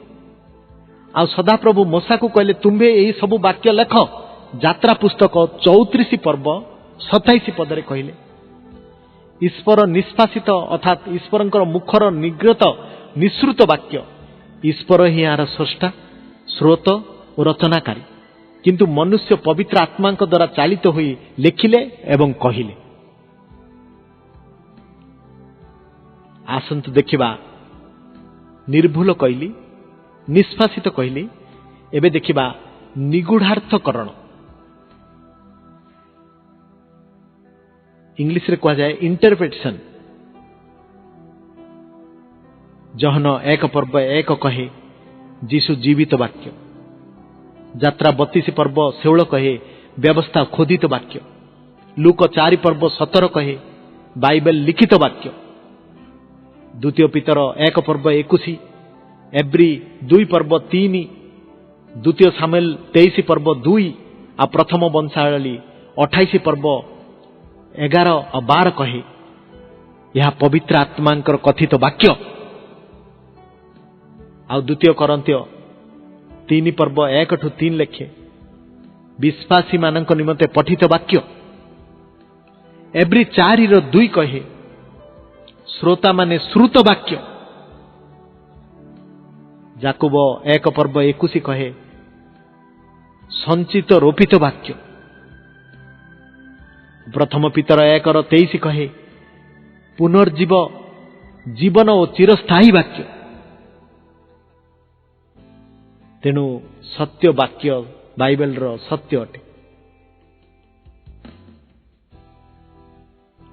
आ सदाप्रभु मूसा को कहले तुम्बे यही सब वाक्य लेख। यात्रा पुस्तक 34 पर्व 27 पदरे कहले। ईश्वर निष्पासित अर्थात ईश्वरंकर मुखर निगृत निश्रुत वाक्य। ईश्वर ही यार स्रष्टा स्रोत और रचनाकारी, किंतु मनुष्य पवित्र आत्मा द्वारा चालित होई लेखिले एवं कहिले। आसंतु देखिबा निर्भुल कहली, निष्पासित कहली। एबे देखिबा निगूढ़ार्थकरण। इंग्लिश रे कहा जाए इंटरप्रिटेशन। जहन 1 पर्व 1 कहे जीसु जीवित वाक्य। यात्रा 32 पर्व 16 कहे व्यवस्था खोदित वाक्य। लूक 4 पर्व 17 कहे बाइबल लिखित वाक्य। द्वितीय पितर 1 पर्व 21, एब्री 2 पर्व 3, द्वितीय सामुएल 23 पर्व 2 आ प्रथम वंशावली 28 पर्व 11 और 12 कहे यह पवित्र आत्मांकर कथित वाक्य। आ द्वितीय करंत्य 3 पर्व 1-3 लेखे विश्वासी मानक निमंते पठित वाक्य। एब्री 4:2 कहे श्रोता माने श्रुत वाक्य। याकूब 1 पर्व 21 कहे संचित रोपित वाक्य। प्रथम पितर 1:23 कहे पुनर्जीव जीवन और चिरस्थायी वाक्य। तेणु सत्य वाक्य बाइबल रो सत्य अटे।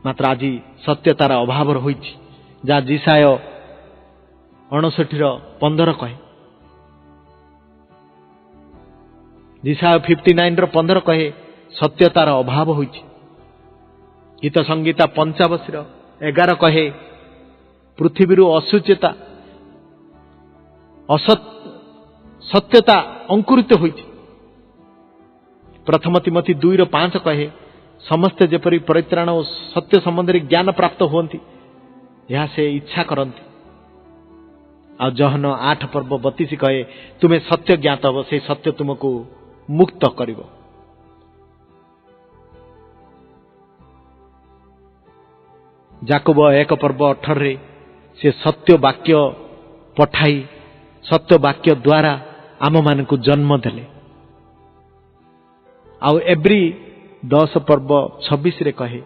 मात्र आज सत्यतार अभाव रही जहाँ जिसाय 59:15 कहे, जिसाय 59:15 कहे सत्यतार अभाव होइछि। गीत संगीता 85:11 कहे पृथ्वी असुचेता सत्यता अंकुरित होइछि। प्रथम तिमोथी 2:5 कहे समस्ते जेपरी परित्राण और सत्य संबंधी ज्ञान प्राप्त हुअन्ति यह से इच्छा करती। आ जहन 8:32 कहे तुम्हें सत्य ज्ञात हो से सत्य तुमको मुक्त करिवो। जाकोब 1:18 से सत्य वाक्य पठाई सत्य वाक्य द्वारा आम मान को जन्म देले। आउ एब्री 10:26 कहे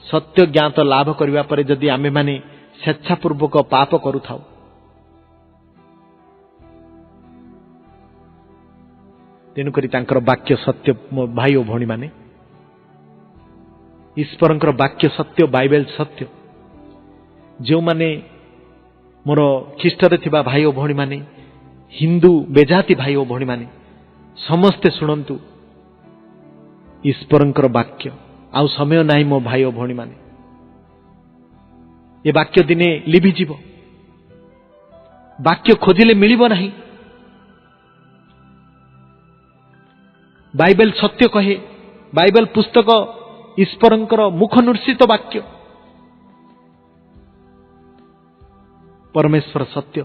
सत्य ज्ञात लाभ करने पर जदि आमे माने स्वेच्छापूर्वक पाप करूथाउ तेणुकरी तांकर वाक्य सत्य। भाई और भौणी माने ईश्वरंकर वाक्य सत्य, बाइबल सत्य। जो माने मोर ख्रीष्टरे थिबा भाई और भौणी माने, हिंदू बेजाति भाई और भौणी माने समस्ते शुणंतु ईश्वरंकर वाक्य। आउ समय नाही मो भाई और भौणी माने, ये वाक्य दिने लिभि जीव। वाक्य खोजिले मिलिबो नाही। बाइबल सत्य कहे, बाइबल पुस्तक ईश्वरंकर मुख निर्षित वाक्य। परमेश्वर सत्य,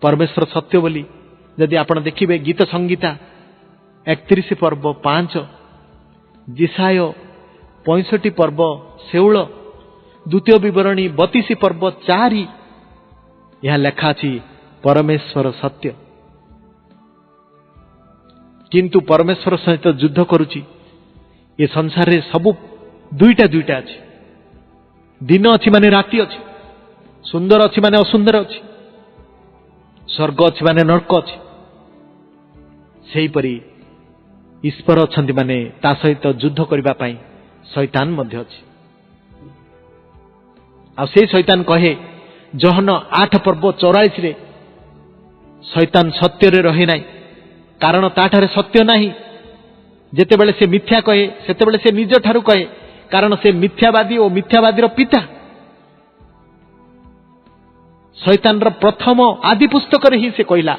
परमेश्वर सत्य बोली यदि आपण देखिबे गीत संगीता 31 पर्व 5, जिसाय 65 पर्व 16, द्वितीय विवरणी 32 पर्व 4 यह लेखा अछि परमेश्वर सत्य। किंतु परमेश्वर सहित युद्ध करुची ये संसार रे सबु दुईटा दुईटा अछि। दिन अछि माने राति अछि, सुंदर अछि माने असुंदर अछि, स्वर्ग अछि माने नरक अछि। सेही परी ईश्वर अछंती माने ता सहित युद्ध करिबा पई शैतान मध्य अछि। आ से शैतान कहे जहन 8 पर्व 44 रे शैतान सत्य रे रहे नाही, कारण ताठारे सत्य नाही। जेतेबेले से मिथ्या कहे सेतेबेले से निज ठारू कहे, कारण से मिथ्यावादी और मिथ्यावादीर पिता। शैतान र प्रथम आदि पुस्तक रे ही से कहला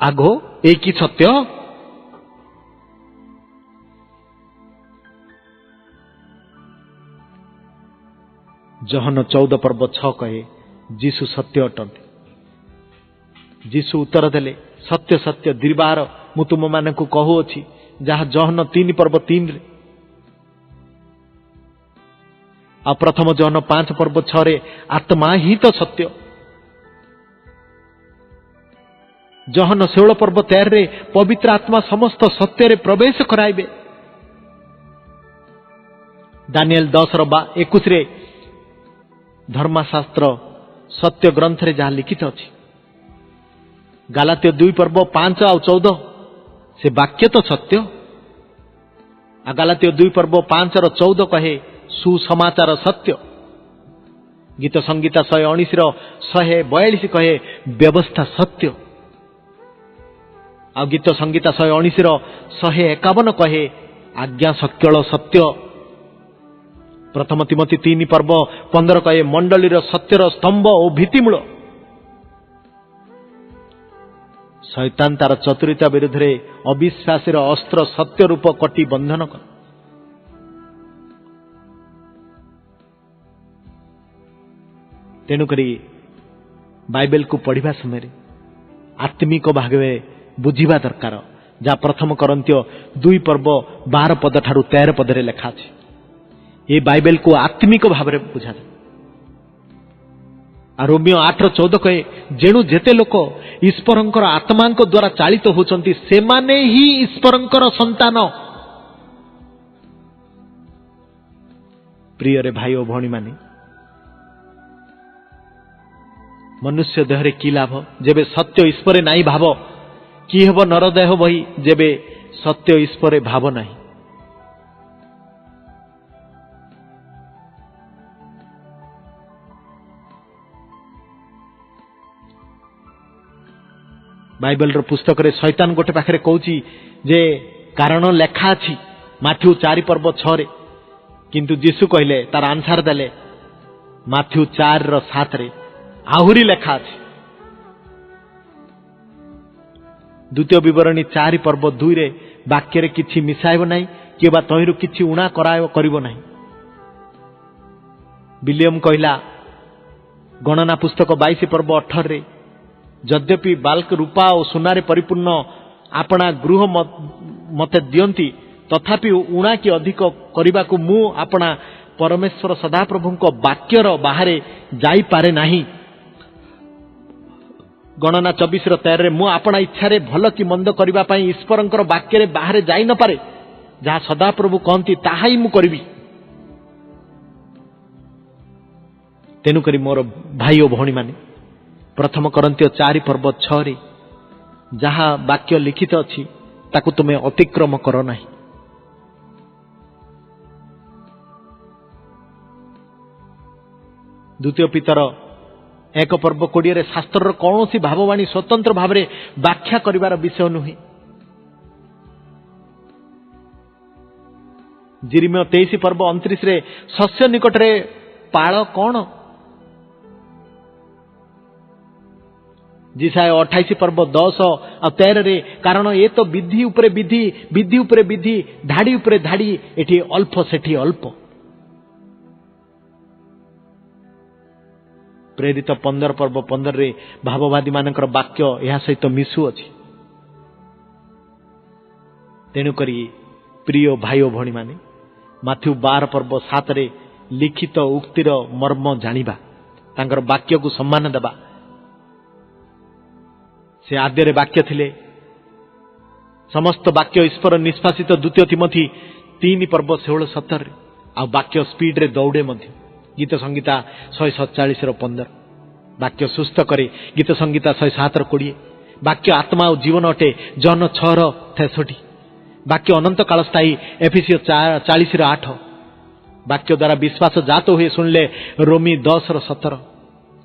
आगो एक ही सत्य। जहन 14 पर्व 6 कहे जीसु सत्य अटंती। जीसु उत्तर देले सत्य सत्य दीर्बार मु तुम मान को कहूअछि, जहाँ जहन 3 पर्व 3 रे। आ प्रथम जहन 5 पर्व 6 रे आत्मा ही तो सत्य। जहन 16 पर्व 13 रे पवित्र आत्मा समस्त सत्य रे प्रवेश कराइबे। दानिएल 10:21 रे धर्मशास्त्र सत्य ग्रंथ रे जहाँ लिखित अछि। गालात्य 2 पर्व 5 और 14 से वाक्य तो सत्य। आ गालात्य 2 पर्व 5 और 14 कहे सुसमाचार सत्य। गीत संगीता 119 142 कहे व्यवस्था सत्य। आ गीत संगीता 119 151 कहे आज्ञा सकल सत्य। प्रथम तिमोथी 3 पर्व 15 कहे मंडलीर सत्यर स्तंभ और भित्तिमूल। शैतान तार चतुरिता विरुद्ध रे अविश्वासर अस्त्र सत्य रूप कटी बंधन कर। तेणुकरी बाइबल को पढ़िबा समय आत्मिक भागे बुझिबा दरकार। जहाँ प्रथम करंत्य 2 पर्व 12 पद ठारू 13 पद रे लेखा अछि। ये बाइबल को आत्मिक भाव रे बुझा जाए। आ रोमियो 8:14 कहे जेणु जेते लोक ईश्वरंकर आत्मांक द्वारा चालित होचंती से माने ही ईश्वरंकर संतान। प्रिय रे भाई और भौणी माने मनुष्य देह रे की लाभ जेबे सत्य ईश्वरे नाही भाव कि हेब नरदेह बही जेबे सत्य ईश्वरे भाव नाही। बाइबल रो पुस्तक रे शैतान गोटे पाखरे कहूची जे कारण लेखा अछि माथ्यू 4 पर्व 6 रे, किंतु जीसु कहले तार आंसर देले माथ्यू 4 रो 7 रे आहुरी लेखा अछि। द्वितीय विवरणी 4 पर्व 2 रे वाक्य रे किछि मिसाइब नाही कि बा तहिरु किछि उणा कराय करिवो नाही। विलियम कहला गणना पुस्तक 22 पर्व 18 रे, यद्यपि बाल्क रूपा और सुनारे परिपूर्ण आपणा गृह मते दियंती तथापि उणा कि अधिक करने को मु आपणा परमेश्वर सदाप्रभु वाक्यर बाहरे जाई पारे नाही। गणना 24:13 रे, मु आपणा इच्छा रे भल कि मंद करबा पई ईश्वरंकर वाक्य रे बाहरे जाई न पारे, जहा सदाप्रभु कहंती ताहा ही मु करबी। तेनु करी मोर भाई और भौणी माने प्रथम करंतिय 4 पर्व 6 रे जहा वाक्य लिखित अछि ताकू तुमे अतिक्रम करो नाही। द्वितीय पितर 1 पर्व 20 रे शास्त्र कौन सी भाववाणी स्वतंत्र भाव में व्याख्या करिवार विषय नुहे। जिरिमिया 23 पर्व 29 रे शस्य निकट रे पाळ कौन, जिसाय 28 पर्व 10 और 13 रे कारण ये तो विधि उपरे विधि, विधि उपरे विधि, धाड़ी उपरे धाड़ी, एठी अल्प सेठी अल्प। प्रेरित 15 पर्व 15 रे भाववादी मानकर वाक्य यह सहित मिसु अछि। तेणु करी प्रिय भाई और भणी माने माथ्यू 12 पर्व 7 रे लिखित उक्तिर मर्म जानिबा, तांकर वाक्य को सम्मान देबा। से आद्य रे वाक्य थिले, समस्त वाक्य ईश्वर निष्पासित। द्वितीय तिमोथी 3 पर्व 16-17 रे आ वाक्य स्पीड रे दौड़े मध्य। गीत संगीता 147:15 वाक्य सुस्थ करे। गीत संगीता 107:20 वाक्य आत्मा और जीवन अटे। जन 6:63 वाक्य अनंत काल स्थायी। एफिसियो 40:8 वाक्य द्वारा विश्वास जात हुए सुनले। रोमी 10:17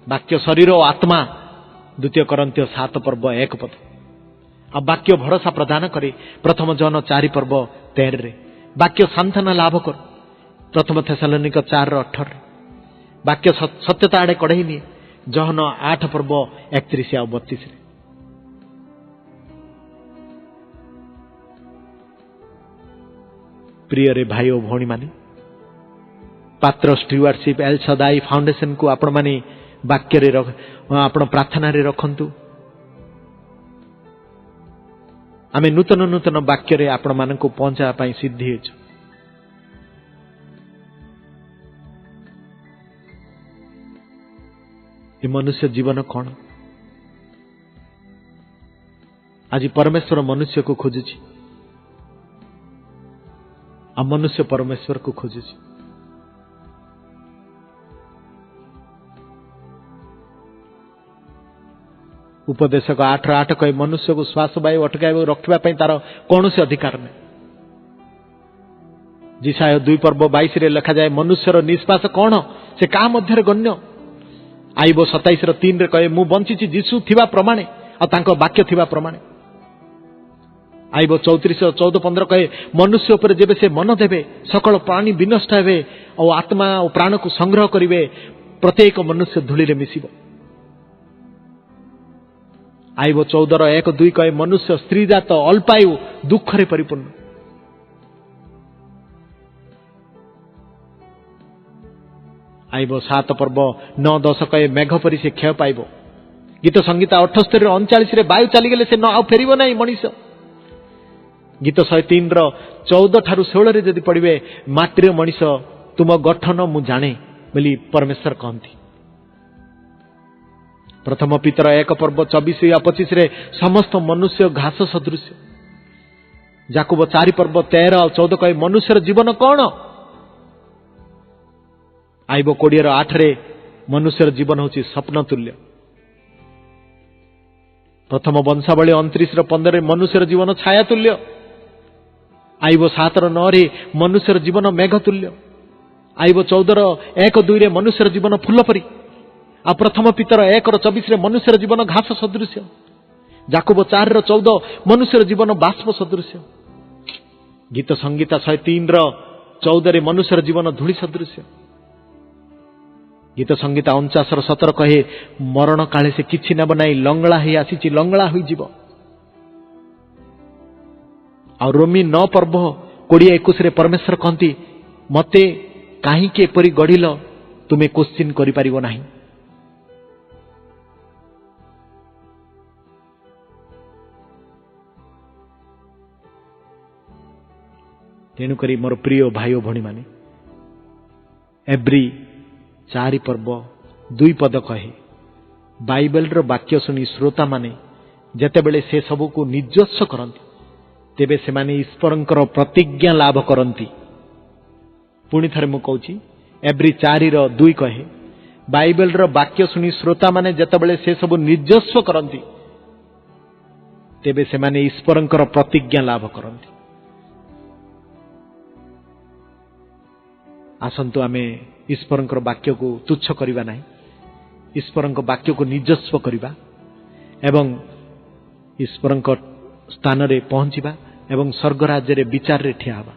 वाक्य शरीर और आत्मा। द्वितीय करंतिय 7 पर्व 1 पद आ वाक्य भरोसा प्रदान करे। प्रथम जन 4 पर्व 13 रे वाक्य सांत्वना लाभ कर। प्रथम थेसलोनिक 4:18 वाक्य सत्यता आड़े कढ़ई निये। जहन 8 पर्व 31 और 32 रे। प्रिय रे भाई और भौणी माने पात्र स्टीवार्डशिप एल सदाई फाउंडेशन को आपण माने वाक्य रे आपण प्रार्थना रे रखंतु। आमे नूतन नूतन वाक्य रे आपण मान को पहुंचा पाई सिद्धि हेछु। ये मनुष्य जीवन कौन? आज परमेश्वर मनुष्य को खोजुछि आ मनुष्य परमेश्वर को खोजुछि। उपदेशक 8:8 कहे मनुष्य को श्वास वायु अटकाय रखा तार कौन से अधिकार नहीं। जिसाय 2 पर्व 22 रे लिखा जाए मनुष्यर निश्वास कौन से का मध्य गण्य। आईब 27:3 रे कहे मु बंचिछि जीसु थिबा प्रमाणे आ तांको वाक्य थिबा प्रमाणे। आईब 34:14-15 कहे मनुष्य उपर जेबे से मन देबे सकल प्राणी विनष्ट हेबे और आत्मा और प्राण को संग्रह करिवे प्रत्येक मनुष्य धूली रे मिसिबो। आईब 14:1-2 कहे मनुष्य स्त्री जात अल्पायु दुख रे परिपूर्ण। आईब 7 पर्व 9-10 कहे मेघ परी से क्षय पाइब। गीत संगीता 78:39 रे वायु चलीगले से न आउ फेरिबो नाही मनीष। गीत 103:14 ठारू 16 रे जदि पढ़िबे मात्र मनीष तुम गठन मु जाने बोली परमेश्वर कहती। प्रथम पितर 1 पर्व 24-25 रे समस्त मनुष्य घास सदृश। जाकुब 4 पर्व 13-14 कहे मनुष्यर जीवन कौन। आईब 20:8 रे मनुष्यर जीवन होची स्वप्न तुल्य। प्रथम वंशावली 29:15 रे मनुष्यर जीवन छाया तुल्य। आईब 7:9 रे मनुष्यर जीवन मेघ तुल्य। आईब 14:1-2 रे मनुष्यर जीवन फूल परी। आ प्रथम पितर 1:24 रे मनुष्यर जीवन घास सदृश। ଯାକୋବ 4:14 ମନୁଷ୍ୟର ଜୀବନ ବାଷ୍ପ ସଦୃଶ୍ୟ। ଗୀତ ସଂଗୀତା 103:14 ମନୁଷ୍ୟର ଜୀବନ ଧୂଳି ସଦୃଶ୍ୟ। ଗୀତ ସଂଗୀତା 49:17 କହେ ମରଣ କାଳେ ସେ କିଛି ନେବ ନାହିଁ, ଲଙ୍ଗଳା ହେଇ ଆସିଛି ଲଙ୍ଗଳା ହୋଇଯିବ। ଆଉ ରୋମୀ 9:20-21 ପରମେଶ୍ୱର କହନ୍ତି ମତେ କାହିଁକି ଏପରି ଗଢିଲ ତୁମେ କୋଶ୍ଚିନ୍ କରିପାରିବ ନାହିଁ। ତେଣୁକରି ମୋର ପ୍ରିୟ ଭାଇ ଓ ଭଉଣୀମାନେ, ଏବ୍ରି 4:2 କହେ ବାଇବେଲର ବାକ୍ୟ ଶୁଣି ଶ୍ରୋତାମାନେ ଯେତେବେଳେ ସେ ସବୁକୁ ନିଜସ୍ୱ କରନ୍ତି ତେବେ ସେମାନେ ଈଶ୍ୱରଙ୍କର ପ୍ରତିଜ୍ଞା ଲାଭ କରନ୍ତି। ପୁଣି ଥରେ ମୁଁ କହୁଛି, ଏବ୍ରି 4:2 କହେ ବାଇବେଲର ବାକ୍ୟ ଶୁଣି ଶ୍ରୋତାମାନେ ଯେତେବେଳେ ସେ ସବୁ ନିଜସ୍ୱ କରନ୍ତି ତେବେ ସେମାନେ ଈଶ୍ୱରଙ୍କର ପ୍ରତିଜ୍ଞା ଲାଭ କରନ୍ତି। ଆସନ୍ତୁ ଆମେ ଈଶ୍ୱରଙ୍କର ବାକ୍ୟକୁ ତୁଚ୍ଛ କରିବା ନାହିଁ, ଈଶ୍ୱରଙ୍କ ବାକ୍ୟକୁ ନିଜସ୍ୱ କରିବା ଏବଂ ଈଶ୍ୱରଙ୍କ ସ୍ଥାନରେ ପହଞ୍ଚିବା ଏବଂ ସ୍ୱର୍ଗ ରାଜ୍ୟରେ ବିଚାରରେ ଠିଆ ହେବା।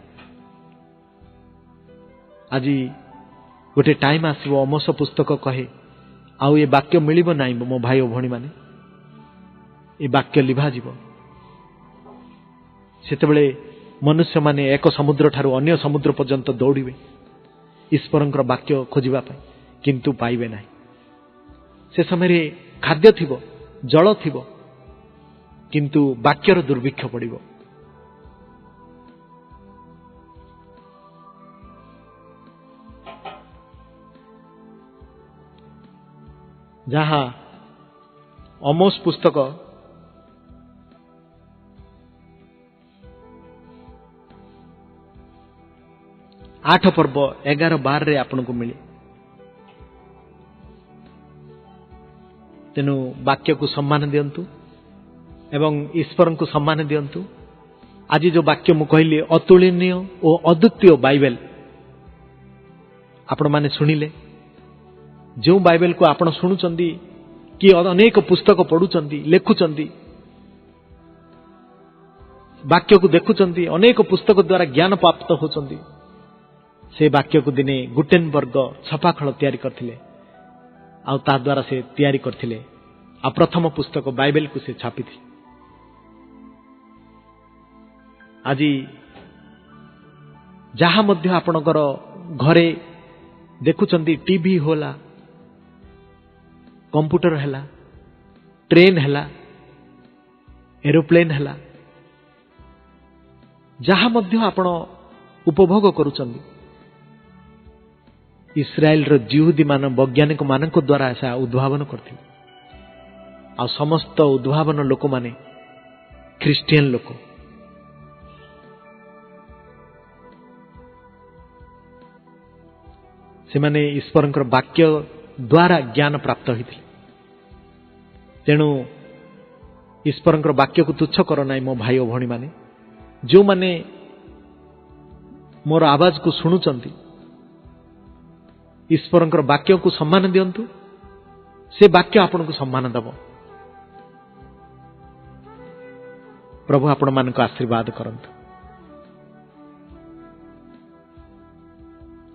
ଆଜି ଗୋଟେ ଟାଇମ୍ ଆସିବ, ଅମୋସ ପୁସ୍ତକ କହେ ଆଉ ଏ ବାକ୍ୟ ମିଳିବ ନାହିଁ ମୋ ଭାଇ ଓ ଭଉଣୀମାନେ, ଏ ବାକ୍ୟ ଲିଭାଯିବ। ସେତେବେଳେ ମନୁଷ୍ୟମାନେ ଏକ ସମୁଦ୍ର ଠାରୁ ଅନ୍ୟ ସମୁଦ୍ର ପର୍ଯ୍ୟନ୍ତ ଦୌଡ଼ିବେ ଈଶ୍ୱରଙ୍କର ବାକ୍ୟ ଖୋଜିବା ପାଇଁ, କିନ୍ତୁ ପାଇବେ ନାହିଁ। ସେ ସମୟରେ ଖାଦ୍ୟ ଥିବ, ଜଳ ଥିବ, କିନ୍ତୁ ବାକ୍ୟର ଦୁର୍ଭିକ୍ଷ ପଡ଼ିବ। ଯାହା ଅମୋସ ପୁସ୍ତକ 8:11-12 ଆପଣଙ୍କୁ ମିଳେ। ତେଣୁ ବାକ୍ୟକୁ ସମ୍ମାନ ଦିଅନ୍ତୁ ଏବଂ ଈଶ୍ୱରଙ୍କୁ ସମ୍ମାନ ଦିଅନ୍ତୁ। ଆଜି ଯେଉଁ ବାକ୍ୟ ମୁଁ କହିଲି ଅତୁଳନୀୟ ଓ ଅଦ୍ୱିତୀୟ ବାଇବେଲ ଆପଣମାନେ ଶୁଣିଲେ, ଯେଉଁ ବାଇବେଲକୁ ଆପଣ ଶୁଣୁଛନ୍ତି କି ଅନେକ ପୁସ୍ତକ ପଢୁଛନ୍ତି, ଲେଖୁଛନ୍ତି, ବାକ୍ୟକୁ ଦେଖୁଛନ୍ତି, ଅନେକ ପୁସ୍ତକ ଦ୍ୱାରା ଜ୍ଞାନ ପ୍ରାପ୍ତ ହେଉଛନ୍ତି, ସେ ବାକ୍ୟକୁ ଦିନେ ଗୁଟେନବର୍ଗ ଛପାଖଳ ତିଆରି କରିଥିଲେ ଆଉ ତା ଦ୍ୱାରା ସେ ତିଆରି କରିଥିଲେ ଆଉ ପ୍ରଥମ ପୁସ୍ତକ ବାଇବେଲକୁ ସେ ଛାପିଥିଲେ। ଆଜି ଯାହା ମଧ୍ୟ ଆପଣଙ୍କର ଘରେ ଦେଖୁଛନ୍ତି, ଟିଭି ହେଲା, କମ୍ପ୍ୟୁଟର ହେଲା, ଟ୍ରେନ ହେଲା, ଏରୋପ୍ଲେନ ହେଲା, ଯାହା ମଧ୍ୟ ଆପଣ ଉପଭୋଗ କରୁଛନ୍ତି, ଇସ୍ରାଏଲର ଜିହୁଦୀ ବୈଜ୍ଞାନିକ ମାନଙ୍କ ଦ୍ୱାରା ଏହା ଉଦ୍ଭାବନ କରିଥିଲେ। ଆଉ ସମସ୍ତ ଉଦ୍ଭାବନ ଲୋକମାନେ ଖ୍ରୀଷ୍ଟିଆନ ଲୋକ। ସେମାନେ ଈଶ୍ୱରଙ୍କର ବାକ୍ୟ ଦ୍ୱାରା ଜ୍ଞାନ ପ୍ରାପ୍ତ ହୋଇଥିଲେ। ତେଣୁ ଈଶ୍ୱରଙ୍କର ବାକ୍ୟକୁ ତୁଚ୍ଛ କର ନାହିଁ ମୋ ଭାଇ ଓ ଭଉଣୀମାନେ। ଯେଉଁମାନେ ମୋର ଆବାଜକୁ ଶୁଣୁଛନ୍ତି, ଈଶ୍ୱରଙ୍କର ବାକ୍ୟକୁ ସମ୍ମାନ ଦିଅନ୍ତୁ, ସେ ବାକ୍ୟ ଆପଣଙ୍କୁ ସମ୍ମାନ ଦେବ। ପ୍ରଭୁ ଆପଣମାନଙ୍କୁ ଆଶୀର୍ବାଦ କରନ୍ତୁ।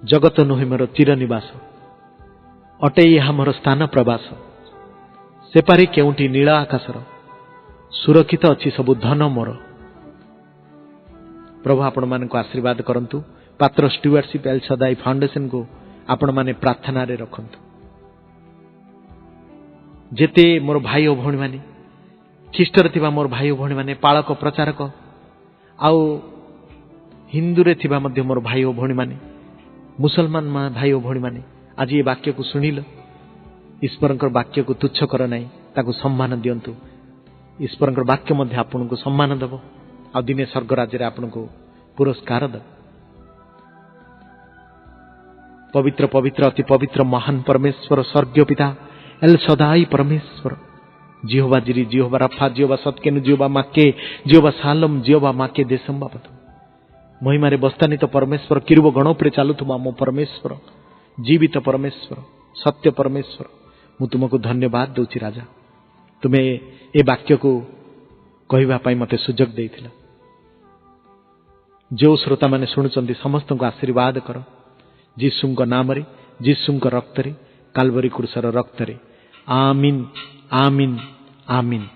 ଜଗତ ନୁହେଁ ମୋର ଚିର ନିବାସ, ଅଟେ ଏହା ମୋର ସ୍ଥାନ ପ୍ରବାସ। ସେପାରି କେଉଁଠି ନୀଳ ଆକାଶର, ସୁରକ୍ଷିତ ଅଛି ସବୁ ଧନ ମୋର। ପ୍ରଭୁ ଆପଣମାନଙ୍କୁ ଆଶୀର୍ବାଦ କରନ୍ତୁ। ପାତ୍ର ଷ୍ଟିୱାର୍ଡସିପ୍ ଏଲ୍ ସଦାଇ ଫାଉଣ୍ଡେସନକୁ ଆପଣମାନେ ପ୍ରାର୍ଥନାରେ ରଖନ୍ତୁ। ଯେତେ ମୋର ଭାଇ ଓ ଭଉଣୀମାନେ, ଖ୍ରୀଷ୍ଟରେ ଥିବା ମୋର ଭାଇ ଓ ଭଉଣୀମାନେ, ପାଳକ ପ୍ରଚାରକ ଆଉ ହିନ୍ଦୁରେ ଥିବା ମଧ୍ୟ ମୋର ଭାଇ ଓ ଭଉଣୀମାନେ, ମୁସଲମାନ ଭାଇ ଓ ଭଉଣୀମାନେ, ଆଜି ଏ ବାକ୍ୟକୁ ଶୁଣିଲ। ଈଶ୍ୱରଙ୍କର ବାକ୍ୟକୁ ତୁଚ୍ଛ କର ନାହିଁ, ତାକୁ ସମ୍ମାନ ଦିଅନ୍ତୁ। ଈଶ୍ୱରଙ୍କର ବାକ୍ୟ ମଧ୍ୟ ଆପଣଙ୍କୁ ସମ୍ମାନ ଦେବ ଆଉ ଦିନେ ସ୍ୱର୍ଗ ରାଜ୍ୟରେ ଆପଣଙ୍କୁ ପୁରସ୍କାର ଦେବ। ପବିତ୍ର ପବିତ୍ର ଅତି ପବିତ୍ର ମହାନ ପରମେଶ୍ୱର ସ୍ୱର୍ଗୀୟ ପିତା ଏଲ୍ ସଦାଇ ପରମେଶ୍ୱର, ଜିହୋବା ଜିରି, ଜିହୋବା ରାଫା, ଜିହୋବା ସତ୍କେନୁ, ଜିହୋବା ମାକେ, ଜିହୋବା ସାଲମ, ଜିହୋବା ମାକେ ଦେଶମ ବାପତ, ମହିମାରେ ବସ୍ତାନିତ ପରମେଶ୍ୱର, କିରୁବ ଗଣ ଉପରେ ଚାଲୁଥିବା ମୋ ପରମେଶ୍ୱର, ଜୀବିତ ପରମେଶ୍ୱର, ସତ୍ୟ ପରମେଶ୍ୱର, ମୁଁ ତୁମକୁ ଧନ୍ୟବାଦ ଦେଉଛି ରାଜା। ତୁମେ ଏ ବାକ୍ୟକୁ कहवा पाई मते सुजोग देथिला। जो श्रोता माने शुणुचंदी समस्त को आशीर्वाद कर जीसुंक नाम रे, जीसुंक रक्त रे, काल्वरी क्रूसर रक्त रे। आमीन आमीन आमीन।